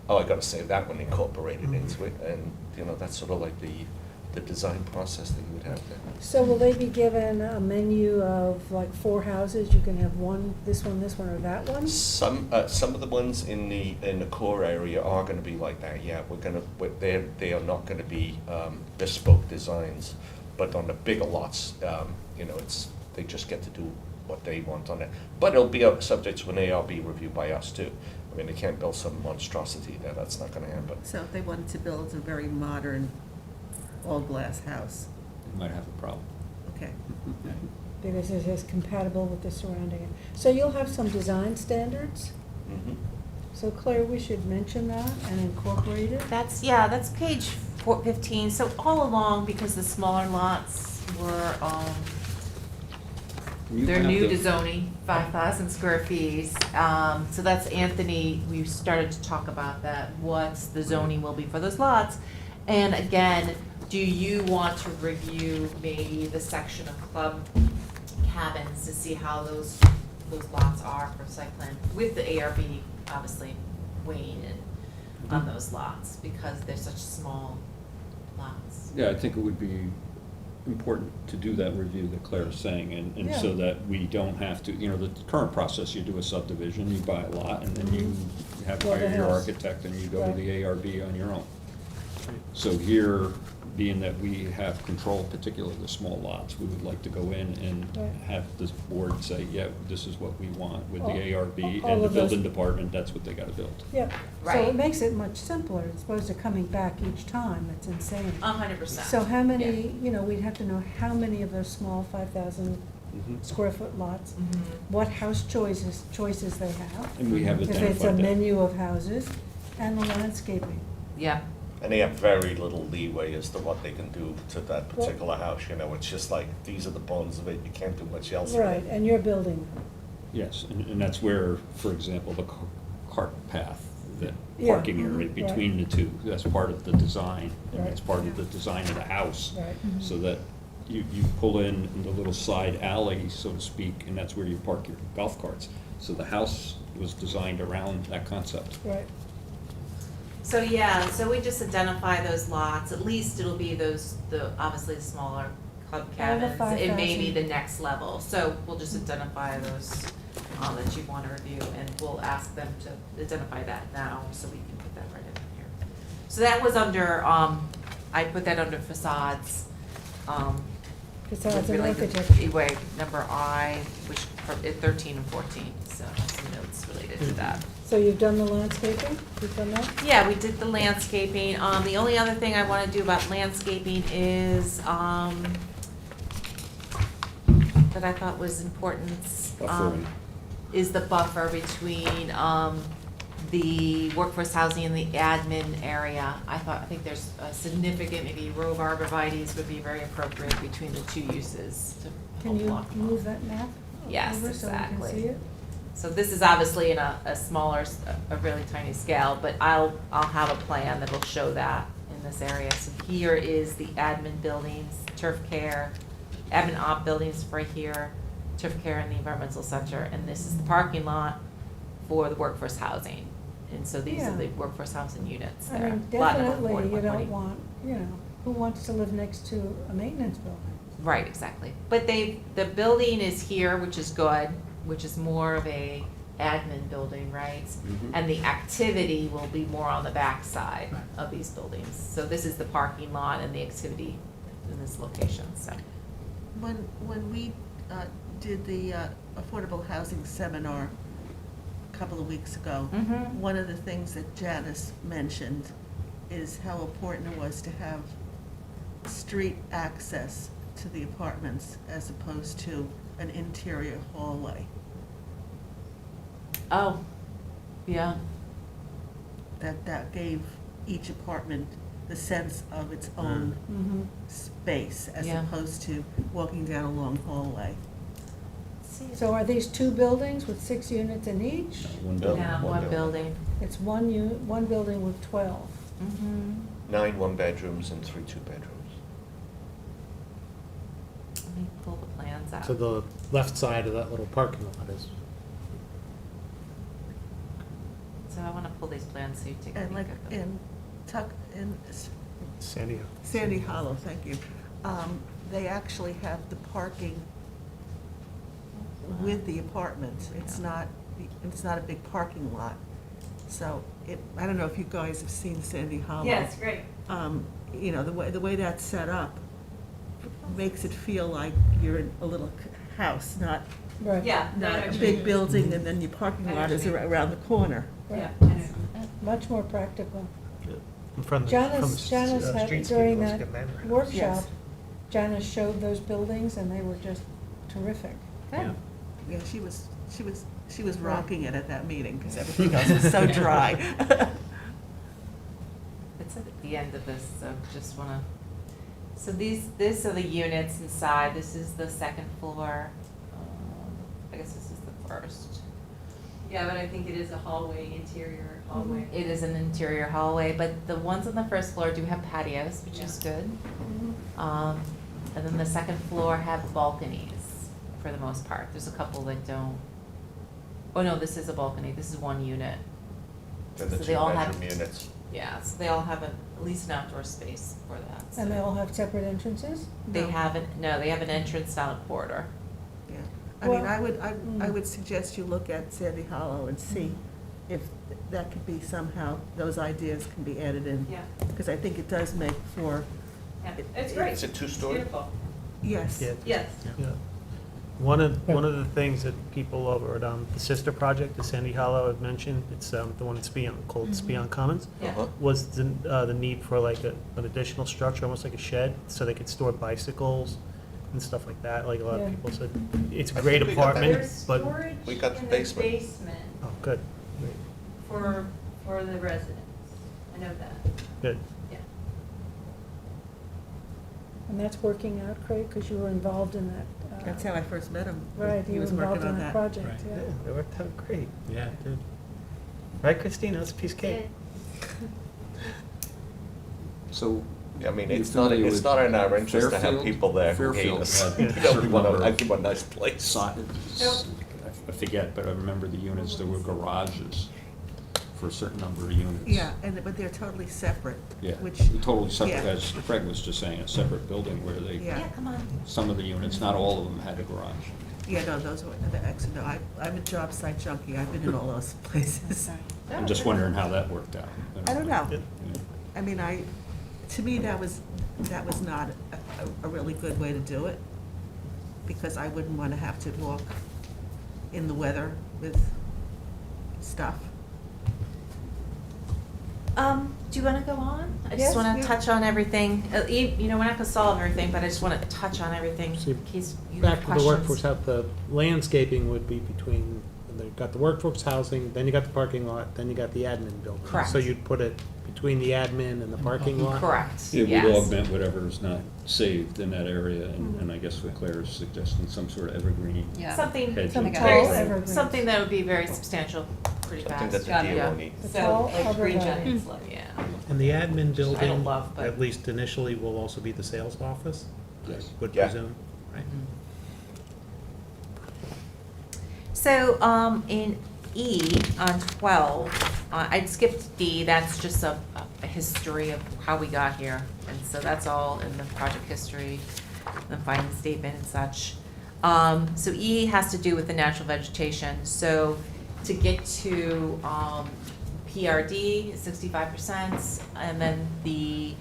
oh, I gotta save that one, incorporate it into it. And, you know, that's sort of like the design process that you would have there. So will they be given a menu of like 4 houses? You can have one, this one, or that one? Some of the ones in the core area are gonna be like that, yeah, they are not gonna be bespoke designs. But on the bigger lots, you know, they just get to do what they want on it. But it'll be subject to an ARB review by us too. I mean, they can't build some monstrosity there, that's not gonna happen. So if they wanted to build a very modern, all-glass house, You might have a problem. okay. Because it is compatible with the surrounding. So you'll have some design standards? Mhm. So Claire, we should mention that and incorporate it? That's page 15. So all along, because the smaller lots were, You they're have new the- to zoning, 5,000 square feet. So that's Anthony, we started to talk about that, what's the zoning will be for those lots. And again, do you want to review maybe the section of club cabins to see how those lots are for site plan with the ARB, obviously, weighing in on those lots, because they're such small lots. Yeah, I think it would be important to do that review that Claire's saying, and so Yeah. that we don't have to, you know, the current process, you do a subdivision, you buy a lot, and then you have to Build a hire your house. architect, and you go to Right. the ARB on your own. So here, being that we have control, particularly the small lots, we would like to go in and Right. have this board say, yeah, this is what we want with All- the ARB all and the of those- building department, that's what they gotta build. Yeah, so Right. it makes it much simpler, as opposed to coming back each time, it's insane. 100%. So how many, you know, we'd have to know how many of those small 5,000 Mhm. square foot lots, Mhm. what house choices they have. And we have If it's a identified that. menu of houses, and the landscaping. Yeah. And they have very little leeway as to what they can do to that particular house, you know, it's just like, these are the bones of it, you can't do much else with it. Right, and you're building. Yes, and that's where, for example, the cart path, the Yeah, parking area right. between the two, that's part of the design. And Right. it's part of the design of the house. Right. So that you pull in the little side alley, so to speak, and that's where you park your golf carts. So the house was designed around that concept. Right. So, yeah, so we just identify those lots, at least it'll be those, obviously the smaller club All the cabins, it may be 5,000. the next level. So we'll just identify those that you want to review, and we'll ask them to identify that now, so we can put that right in here. So that was under, I put that under facades. Facades and really architecture. Anyway, number I, which, for 13 and 14, so some notes related to that. So you've done the landscaping? You've done that? Yeah, we did the landscaping. The only other thing I wanna do about landscaping is, that I thought was important, Buffering. is the buffer between, the workforce housing and the admin area. I think there's a significant, maybe row of arborvitae's would be very appropriate between the two uses to Can help you block them off. move that map Yes, over so we can exactly. see it? So this is obviously in a smaller, a really tiny scale, but I'll have a plan that'll show that in this area. So here is the admin buildings, turf care, admin op buildings right here, turf care and the environmental center, and this is the parking lot for the workforce housing. And so these are Yeah. the workforce housing units I there. mean, Lot number definitely, you 4120. don't want, you know, who wants to live next to a maintenance building? Right, exactly. But the building is here, which is good, which is more of a admin building, right? Mhm. And the activity will be more on the backside of these buildings. So this is the parking lot and the activity in this location, so. When we did the affordable housing seminar a couple of weeks ago, Mhm. one of the things that Janice mentioned is how important it was to have street access to the apartments as opposed to an interior hallway. Oh, yeah. That gave each apartment the sense of its own Mm-hmm. space as Yeah. opposed to walking down a long hallway. So are these two buildings with 6 units in each? One building. Yeah, one building. It's one building with 12. Mm-hmm. 9 one-bedrooms and 3 two-bedrooms. Let me pull the plans out. So the left side of that little parking lot is, So I wanna pull these plans so you take a And peek like at them. in Sandy. Sandy Hollow, thank you, they actually have the parking with the apartments. It's not a big parking lot. So I don't know if you guys have seen Sandy Hollow. Yeah, it's great. You know, the way that's set up makes it feel like you're in a little house, not Right. Yeah. I know not what a you big mean. building and then your parking I know lot what you is mean. around the corner. Yeah. Right. I know. Much more practical. from the Janice had, streetscape, during looks that good manner. workshop, Yes. Janice showed those buildings and they were just terrific. Good. Yeah, she was rocking it at that meeting because everything else was so dry. It's at the end of this, so just wanna, so these are the units inside, this is the second floor. I guess this is the first. Yeah, but I think it is a hallway, interior hallway. It is an interior hallway, but the ones on the first floor do have patios, which is good. And then the second floor have balconies, for the most part, there's a couple that don't. Oh no, this is a balcony, this is one unit. And the So they all have- two-bedroom units. Yeah, so they all have at least an outdoor space for that. And they so. all have separate entrances? They No. have they have an entrance down a corridor. Yeah, I mean, Well, I would suggest you look at Sandy Hollow and see if that could be somehow, those ideas can be added in. Yeah. Because I think it does make for, Yeah, it's great. Is it two-story? Beautiful. yes. Yeah. Yes. Yeah. One of the things that people over at the Sister Project, the Sandy Hollow had mentioned, it's the one in Spion, called Spion Commons, Yeah. Uh-huh. was the need for like an additional structure, almost like a shed, so they could store bicycles and stuff like that. Like a lot Yeah. of people said, it's a I great think we got that. apartment, There's but, storage We got the in the basement. basement oh, good, for the residents. I know that. good. Yeah. And that's working out, Craig, because you were involved in that. That's how I first met him. Right, He you were was working involved in on that that. project, Right. yeah. Yeah, it worked out great. Yeah, it did. Right, Christina, that's a piece of cake. So. I mean, you're it's not familiar with in our interest to have Fairfield? people there who hate Fairfield us. had You a know, we certain want number to, I of give them a nice place. I forget, but I remember the units, there were garages for a certain number of units. Yeah, but they're totally separate. Yeah, Which, totally separate, yeah. as Craig was just saying, a separate building where they, Yeah. Come on. some of the units, not all of them had a garage. yeah, no, those were, no, I'm a job site junkie. I've been in all those places. I'm just wondering how that worked out. I don't know. Yeah. I mean, to me, that was not a really good way to do it, because I wouldn't want to have to walk in the weather with stuff. Do you want to go on? I Yes, just want yeah. to touch on everything. You know, we're not going to solve everything, but I just want to touch on everything See, in case you Back have to the workforce, questions. how the landscaping would be between, they've got the workforce housing, then you got the parking lot, then you got the admin building. Correct. So you'd put it between the admin and the parking lot? Correct, It would yes. augment whatever is not saved in that area, and I guess what Claire is suggesting, some sort of evergreen. Yeah. Something, hedge Some in tall place. evergreens. something that would be very substantial, pretty Something fast. that the deer Yeah. won't eat. The So, tall like green arborvitae. giants, like, Yeah. And the admin building, love, but- at least initially, will also be the sales office? Yes. Would Yeah. presume, right? So, in E on 12, I'd skipped D, that's just a history of how we got here. And so that's all in the project history, the finding statement and such. So E has to do with the natural vegetation. So to get to PRD, 65%, and then the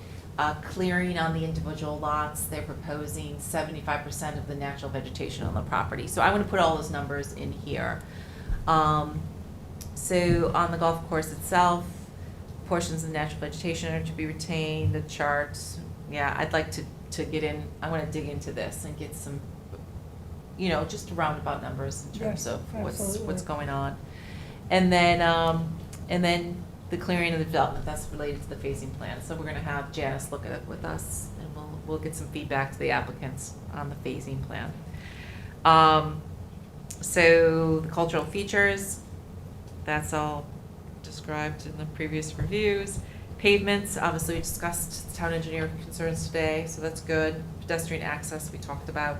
clearing on the individual lots, they're proposing 75% of the natural vegetation on the property. So I want to put all those numbers in here. So on the golf course itself, portions of natural vegetation are to be retained, the charts. Yeah, I'd like to get in, I want to dig into this and get some, you know, just roundabout numbers in terms Yes, of what's absolutely. going on. And then the clearing of the development, that's related to the phasing plan. So we're gonna have Janice look at it with us, and we'll get some feedback to the applicants on the phasing plan. So the cultural features, that's all described in the previous reviews. Pavements, obviously we discussed the town engineer concerns today, so that's good. Pedestrian access, we talked about.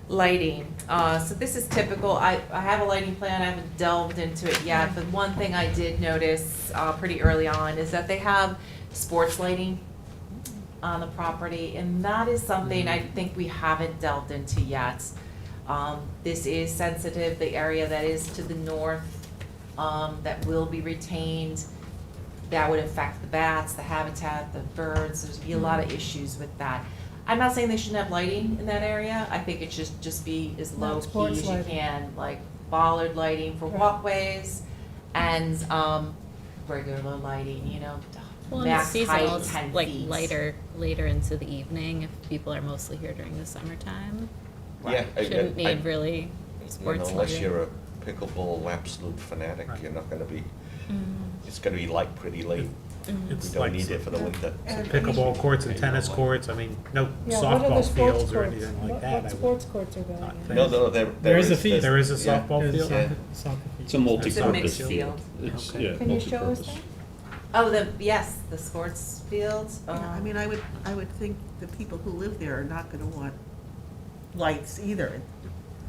Lighting, so this is typical, I have a lighting plan, I haven't delved into it yet, but one thing I did notice, pretty early on is that they have sports lighting on the property, and that is something I think we haven't delved into yet. This is sensitive, the area that is to the north, that will be retained, that would affect the bats, the habitat, the birds, there's be a lot of issues with that. I'm not saying they shouldn't have lighting in that area, I think it should just be as Not low key sports as you lighting. can, like bollard lighting for Right. walkways and, regular lighting, you know, Well, and the max seasonal height is 10 like feet. later into the evening if people are mostly here during the summertime. Yeah. Shouldn't need really You know, sports unless lighting. you're a pickleball absolute fanatic, you're not gonna be, it's gonna be light pretty late. We It's don't like need it for the winter. pickleball courts and tennis courts, I mean, no Yeah, what are the softball sports fields or courts? anything like What- that. What sports courts are going not in? think. No, There is a fee. there's- There is a yeah. softball field? Yeah. Soccer field. It's a multi-purpose mixed field. field. It's, Okay. yeah, Can you show us multi-purpose. that? Oh, yes, the sports fields, Yeah, I mean, I would think the people who live there are not gonna want lights either.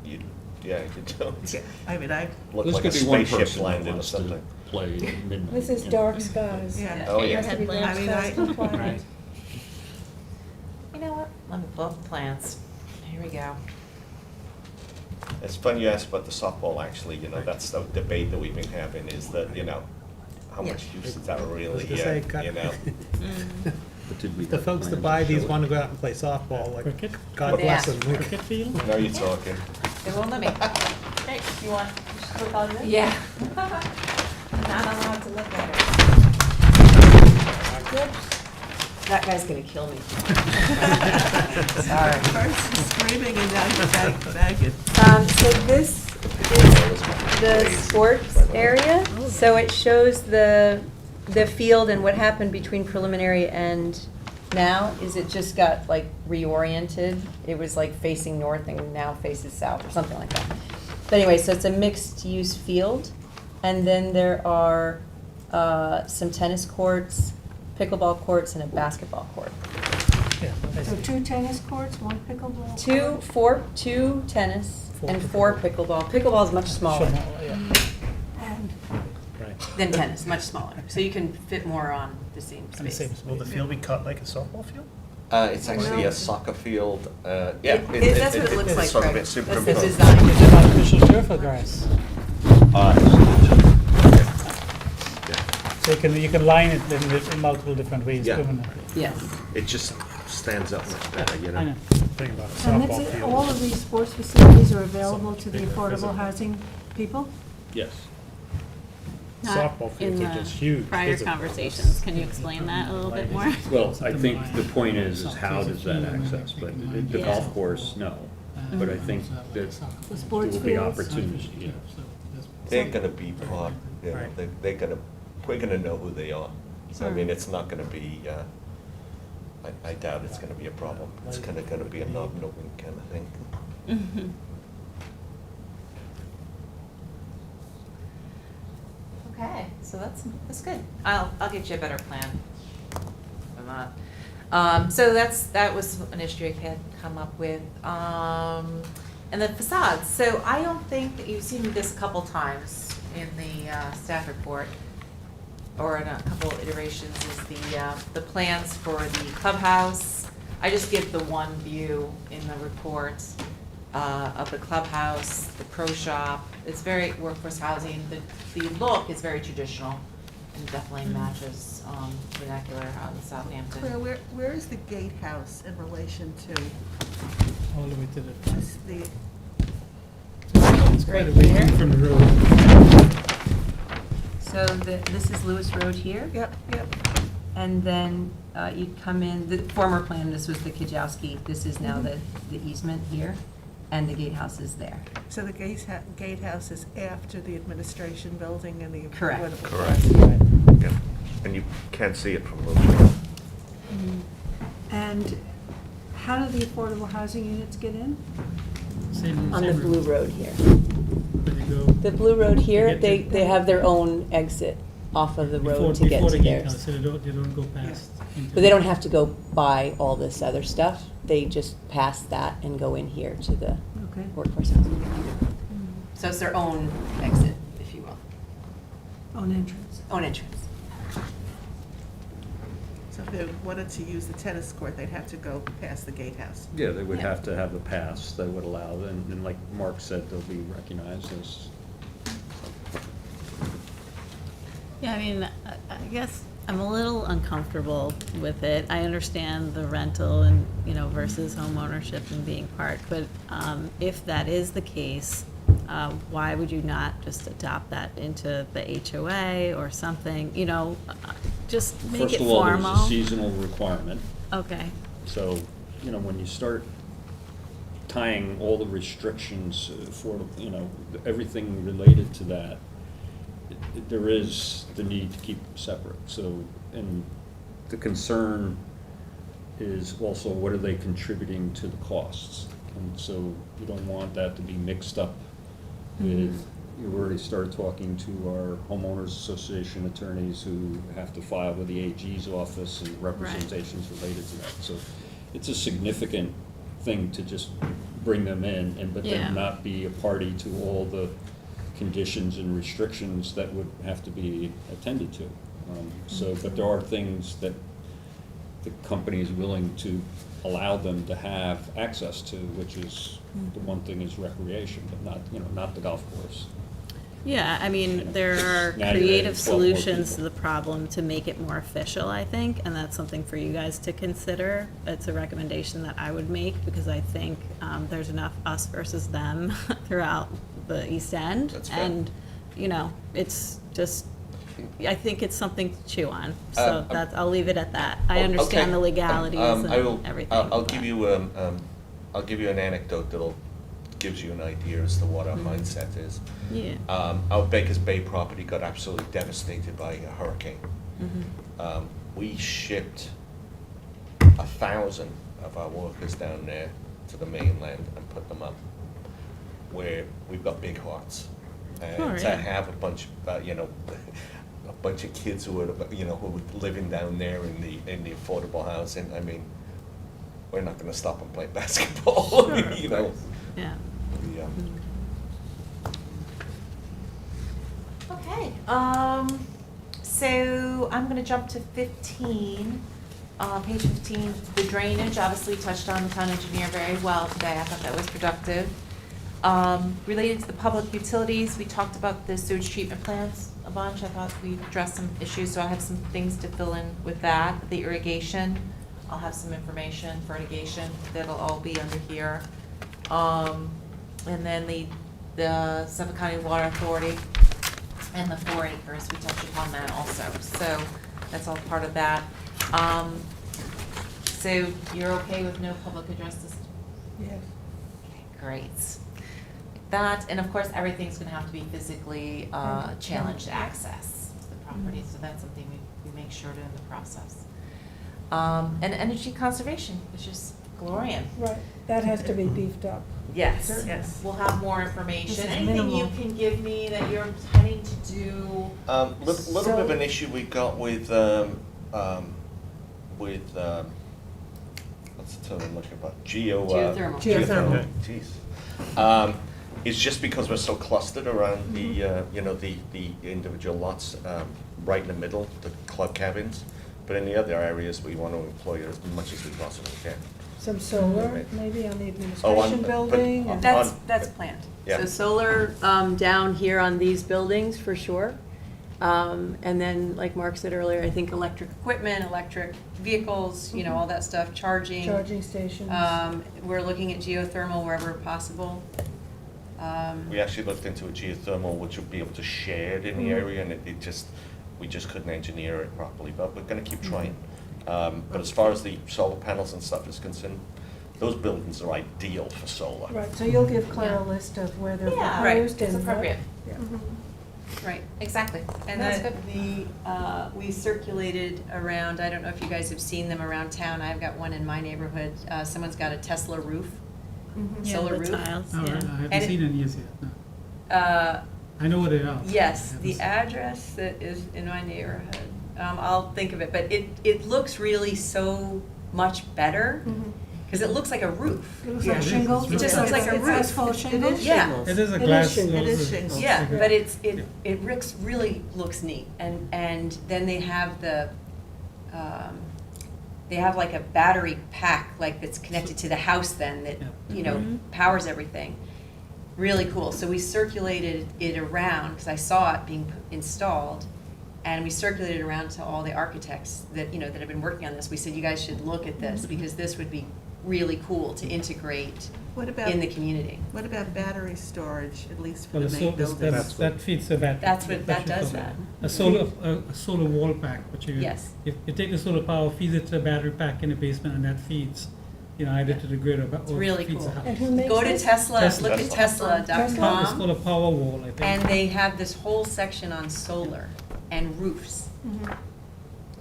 You, yeah, you don't. Yeah, I mean, Look There's like a gonna be one spaceship person that landing or wants to something. play at midnight. This is you know. dark skies. Yeah. Oh, It yeah. has to be dark I mean, skies compliant. Right. you know what, let me pull up the plans, here we go. It's funny you asked about the softball, actually, you know, that's the debate that we've been having, is that, you know, how much use is that really, gonna say, you know? But did we The have folks that plans buy to these show want it? to go out and play softball, like, Cricket? God bless them. Cricket field? Now you're talking. They won't let me. Hey, you want, you should look on this? Yeah. I'm not allowed to look at it. That guy's gonna kill me. Sorry. First screaming and now you're bagging. So this is the sports area, so it shows the field and what happened between preliminary and now, is it just got like reoriented? It was like facing north and now faces south or something like that. But anyway, so it's a mixed-use field, and then there are some tennis courts, pickleball courts, and a basketball court. Yeah, I So see. 2 tennis courts, 1 pickleball? Two tennis and 4 pickleball. Pickleball is much smaller Yeah. And than tennis, much smaller. So you can fit more on the same On the space. same Will the space. field be cut like a softball field? It's actually a soccer field, yeah. That's what it looks like, sort of Craig. a That's the superimposed. design. Is it artificial turf or grass? So you can line it in multiple different ways Yeah. permanently. Yes. It just stands up much better, you I know. Think about a And softball that's it, field. all of these sports facilities are available to the affordable housing people? Yes. Not Softball in fields are the just huge. prior Those are- conversations. Can you explain that a little bit more? Well, I think the point is how does that access, but the Yeah. golf course, no. But I think that The there sports will be fields? opportunity, yeah. They're gonna be part, you know, Right. they're gonna, we're gonna know who they are. So I mean, it's not gonna be, I doubt it's gonna be a problem. It's gonna be a nod, no wink kind of thing. Mhm. Okay, so that's good. I'll get you a better plan than that. So that was an issue I had come up with. And the facades, so I don't think that you've seen this a couple times in the staff report, or in a couple iterations, is the plans for the clubhouse. I just give the one view in the report of the clubhouse, the pro shop. It's very workforce housing. The look is very traditional and definitely matches vernacular out in Southampton. Claire, where is the gatehouse in relation to All the way to the, the, it's quite a Right way here. in from the road. So this is Lewis Road here, yep, and then you'd come in, the former plan, this was the Kijowski, this is now the easement here, and the gatehouse is there. so the gatehouse is after the administration building and the. Correct. affordable Correct. housing. Yeah. And you can't see it from Wilshire. And how do the affordable housing units get in? Same- On the same blue road. road here. But you go The blue road here, To get to- they have their own exit off of the before, road to get before to the gatehouse, theirs. so they don't go past. into But they don't have to go buy all this other stuff, they just pass that and go in here to the Okay. workforce housing. So it's their own exit, if you will, Own entrance. own entrance. So if they wanted to use the tennis court, they'd have to go past the gatehouse. Yeah, they would Yeah. have to have a pass that would allow, and like Mark said, they'll be recognized as. Yeah, I mean, I guess I'm a little uncomfortable with it. I understand the rental and, you know, versus home ownership and being part, but if that is the case, why would you not just adopt that into the HOA or something, you know, just make First it of all, formal? there's a seasonal requirement, Okay, so, you know, when you start tying all the restrictions for, you know, everything related to that, there is the need to keep them separate, so, and the concern is also what are they contributing to the costs? And so you don't want that to be mixed up with, you already started talking to our homeowners association attorneys who have to file with the AG's office and representations related to that. So it's a significant thing to just bring them in and, but Yeah. then not be a party to all the conditions and restrictions that would have to be attended to. So, but there are things that the company is willing to allow them to have access to, which is, the one thing is recreation, but not, you know, not the golf course. Yeah, I mean, there are Now you're creative adding 12 more solutions to people. the problem to make it more official, I think, and that's something for you guys to consider. It's a recommendation that I would make, because I think there's enough us versus them throughout the East End. That's fair. And, you know, it's just, I think it's something to chew on. So that's, I'll leave it at that. I understand the legalities and everything. I'll but- give you an anecdote that'll gives you an idea as to what our mindset is. Yeah. Our Bakers Bay property got absolutely devastated by a hurricane. We shipped 1,000 of our workers down there to the mainland and put them up where we've got big hearts. And Sure, to yeah. have a bunch, a bunch of kids who were living down there in the affordable housing. I mean, we're not going to stop them playing basketball. Sure. You know. Yeah. Yeah. Okay, so I'm gonna jump to 15. Page 15, the drainage, obviously touched on the town engineer very well today. I thought that was productive. Related to the public utilities, we talked about the sewage treatment plants a bunch. I thought we addressed some issues, so I have some things to fill in with that. The irrigation, I'll have some information for irrigation that'll all be under here. And then the Suffolk County Water Authority and the 4 acres, we touched upon that also. So that's all part of that. So you're okay with no public addresses? Yes. Okay, great. That, and of course, everything's gonna have to be physically challenged access to the property, so that's something we make sure to in the process. And energy conservation, which is Glorian. Right, that has to be beefed up. Yes, Yes. we'll have more This information. is Anything you minimal. can give me that you're intending to do? Little bit of an issue we got with what's the term I'm looking for? Geothermal. Geothermal. Jeez. It's just because we're so clustered around the individual lots, right in the middle, the club cabins. But in the other areas, we want to employ it as much as we possibly can. Some solar, Right. maybe on the Oh, administration but- building. and- That's planned. Yeah. So solar down here on these buildings, for sure. And then, like Mark said earlier, I think electric equipment, electric vehicles, you know, all that stuff, charging. Charging stations. We're looking at geothermal wherever possible. We actually looked into a geothermal, which would be able to share it in the area, and we just couldn't engineer it properly, but we're gonna keep trying. But as far as the solar panels and stuff is concerned, those buildings are ideal for solar. Right, so you'll give Claire a list of where they're Yeah, proposed right, it's and what- appropriate. Yeah. Right. Exactly. And That's we circulated around, I don't know if you guys have seen them around town, I've got one in my neighborhood, someone's got a Tesla roof, Yeah, solar the roof. tiles, Oh, yeah. I haven't And seen any yet, no. Uh, I know what they are. Yes, I haven't the seen- address that is in my neighborhood, I'll think of it, but it looks really so much better, because it looks like a roof. It looks Yeah, like it is. shingles. It just looks like a It's roof. asphalt shingles. Yeah. It is a It is glass. shingles. It is also. shingles. Yeah, Yeah. but it really looks neat, and then they have they have like a battery pack, like that's connected to the house then, that, Yeah. you know, powers everything. Really cool, so we circulated it around, because I saw it being installed, and we circulated around to all the architects that, you know, that have been working on this. We said, you guys should look at this, because this would be really cool to integrate What about, in the community. what about battery storage, at least for Well, the the main sol- buildings? that feeds the battery. That's what, that should does cover that. it. A solar wall pack, which you. Yes. If you take the solar power, feeds it to a battery pack in the basement, and that feeds, you know, either to the grid or. It's really feeds the cool. house. And who makes Go to this? Tesla, Tesla. look at Tesla. It's tesla.com, called a power wall, I think. and they have this whole section on solar and roofs.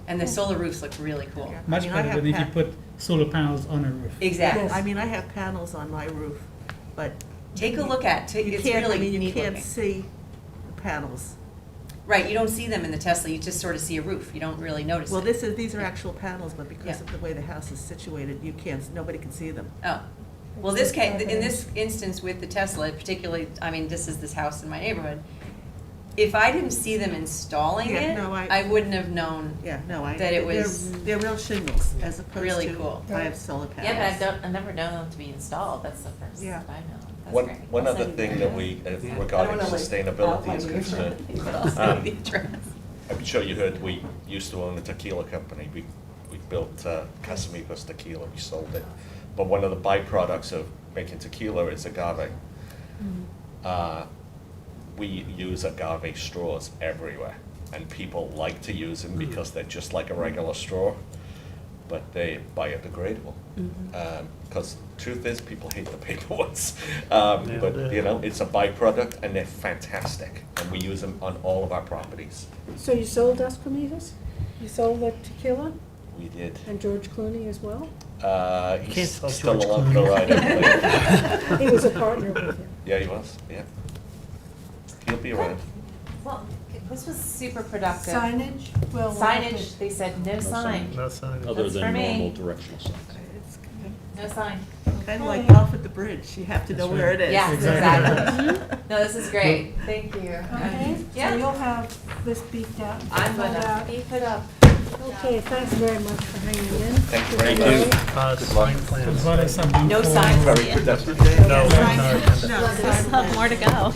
And the solar roofs look really cool. Yeah. Much I mean, I better have than if you pa- put solar panels on a roof. Exactly. Yes. I mean, I have panels on my roof, but Take a look at, you it's can't, I really mean, you neat can't looking. see the panels. Right, you don't see them in the Tesla, you just sort of see a roof, you don't really notice Well, it. these are actual panels, but because Yeah. of the way the house is situated, nobody can see them. Oh, well, this case, in this instance with the Tesla, particularly, I mean, this house in my neighborhood, if I didn't see them installing Yeah, it, no, I wouldn't have known. Yeah, no, That it was- they're real shingles as opposed Really to, cool. I have solar panels. Yeah, but I've never known them to be installed. That's the first Yeah. I know. One, great. one I'll other send you thing the that we, address. Yeah. regarding I don't wanna, like, sustainability is outline you or concerned. anything, but I'll send you the address. I'm sure you heard, we used to own a tequila company. We built Casamigos tequila, we sold it. But one of the byproducts of making tequila is agave. We use agave straws everywhere, and people like to use them because they're just like a regular straw, but they're biodegradable. Because truth is, people hate the paper ones. But, you know, it's a byproduct, and they're fantastic, and we use them on all of our properties. So you sold Dos Camitas? You sold the tequila? We did. And George Clooney as well? Can't He's tell still George along the Clooney. ride, I believe. He was a partner with him. Yeah, he was, yeah. He'll be around. Well, this was super productive. Signage? Well, Signage, they said no sign. No sign. Other That's for than me. normal directional signs. No sign. Kind of like golf at the bridge, you have to know where it is. Yes, exactly. No, this is great. Thank you. Okay, so Yeah. you'll have this beefed out. and I'm filled gonna out. beef it up. Okay, thanks very much for hanging in. Thank you very much. Sign plans. What is something No for- signs Very yet. productive. No, no, Have more to go.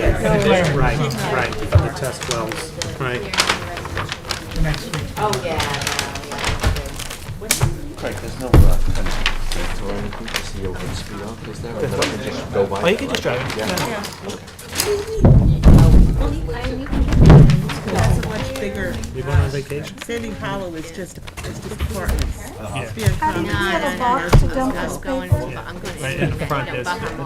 right, the test wells, right. Next week. Oh, yeah, Craig, there's no kind of gate or anything to see over the speed off, is there? Or that I can just go by? Oh, you can just drive it. Yeah. That's a much bigger. You going on vacation? Sandy Hollow is just apartments. It's very How do you common. have a box to dump this paper? Right in front,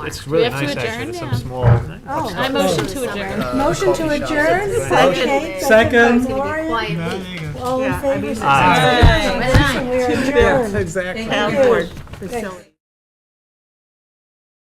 it's We really have to nice actually, adjourn? there's some Yeah. small. Oh. I motion to adjourn. Motion to coffee shop. adjourn? Right. Okay, Second. by Gloria. No, there you go. All in Yeah, I favor, mean- say Aye. aye. We are adjourned. Exactly. Thank you. Town board Thanks. facility.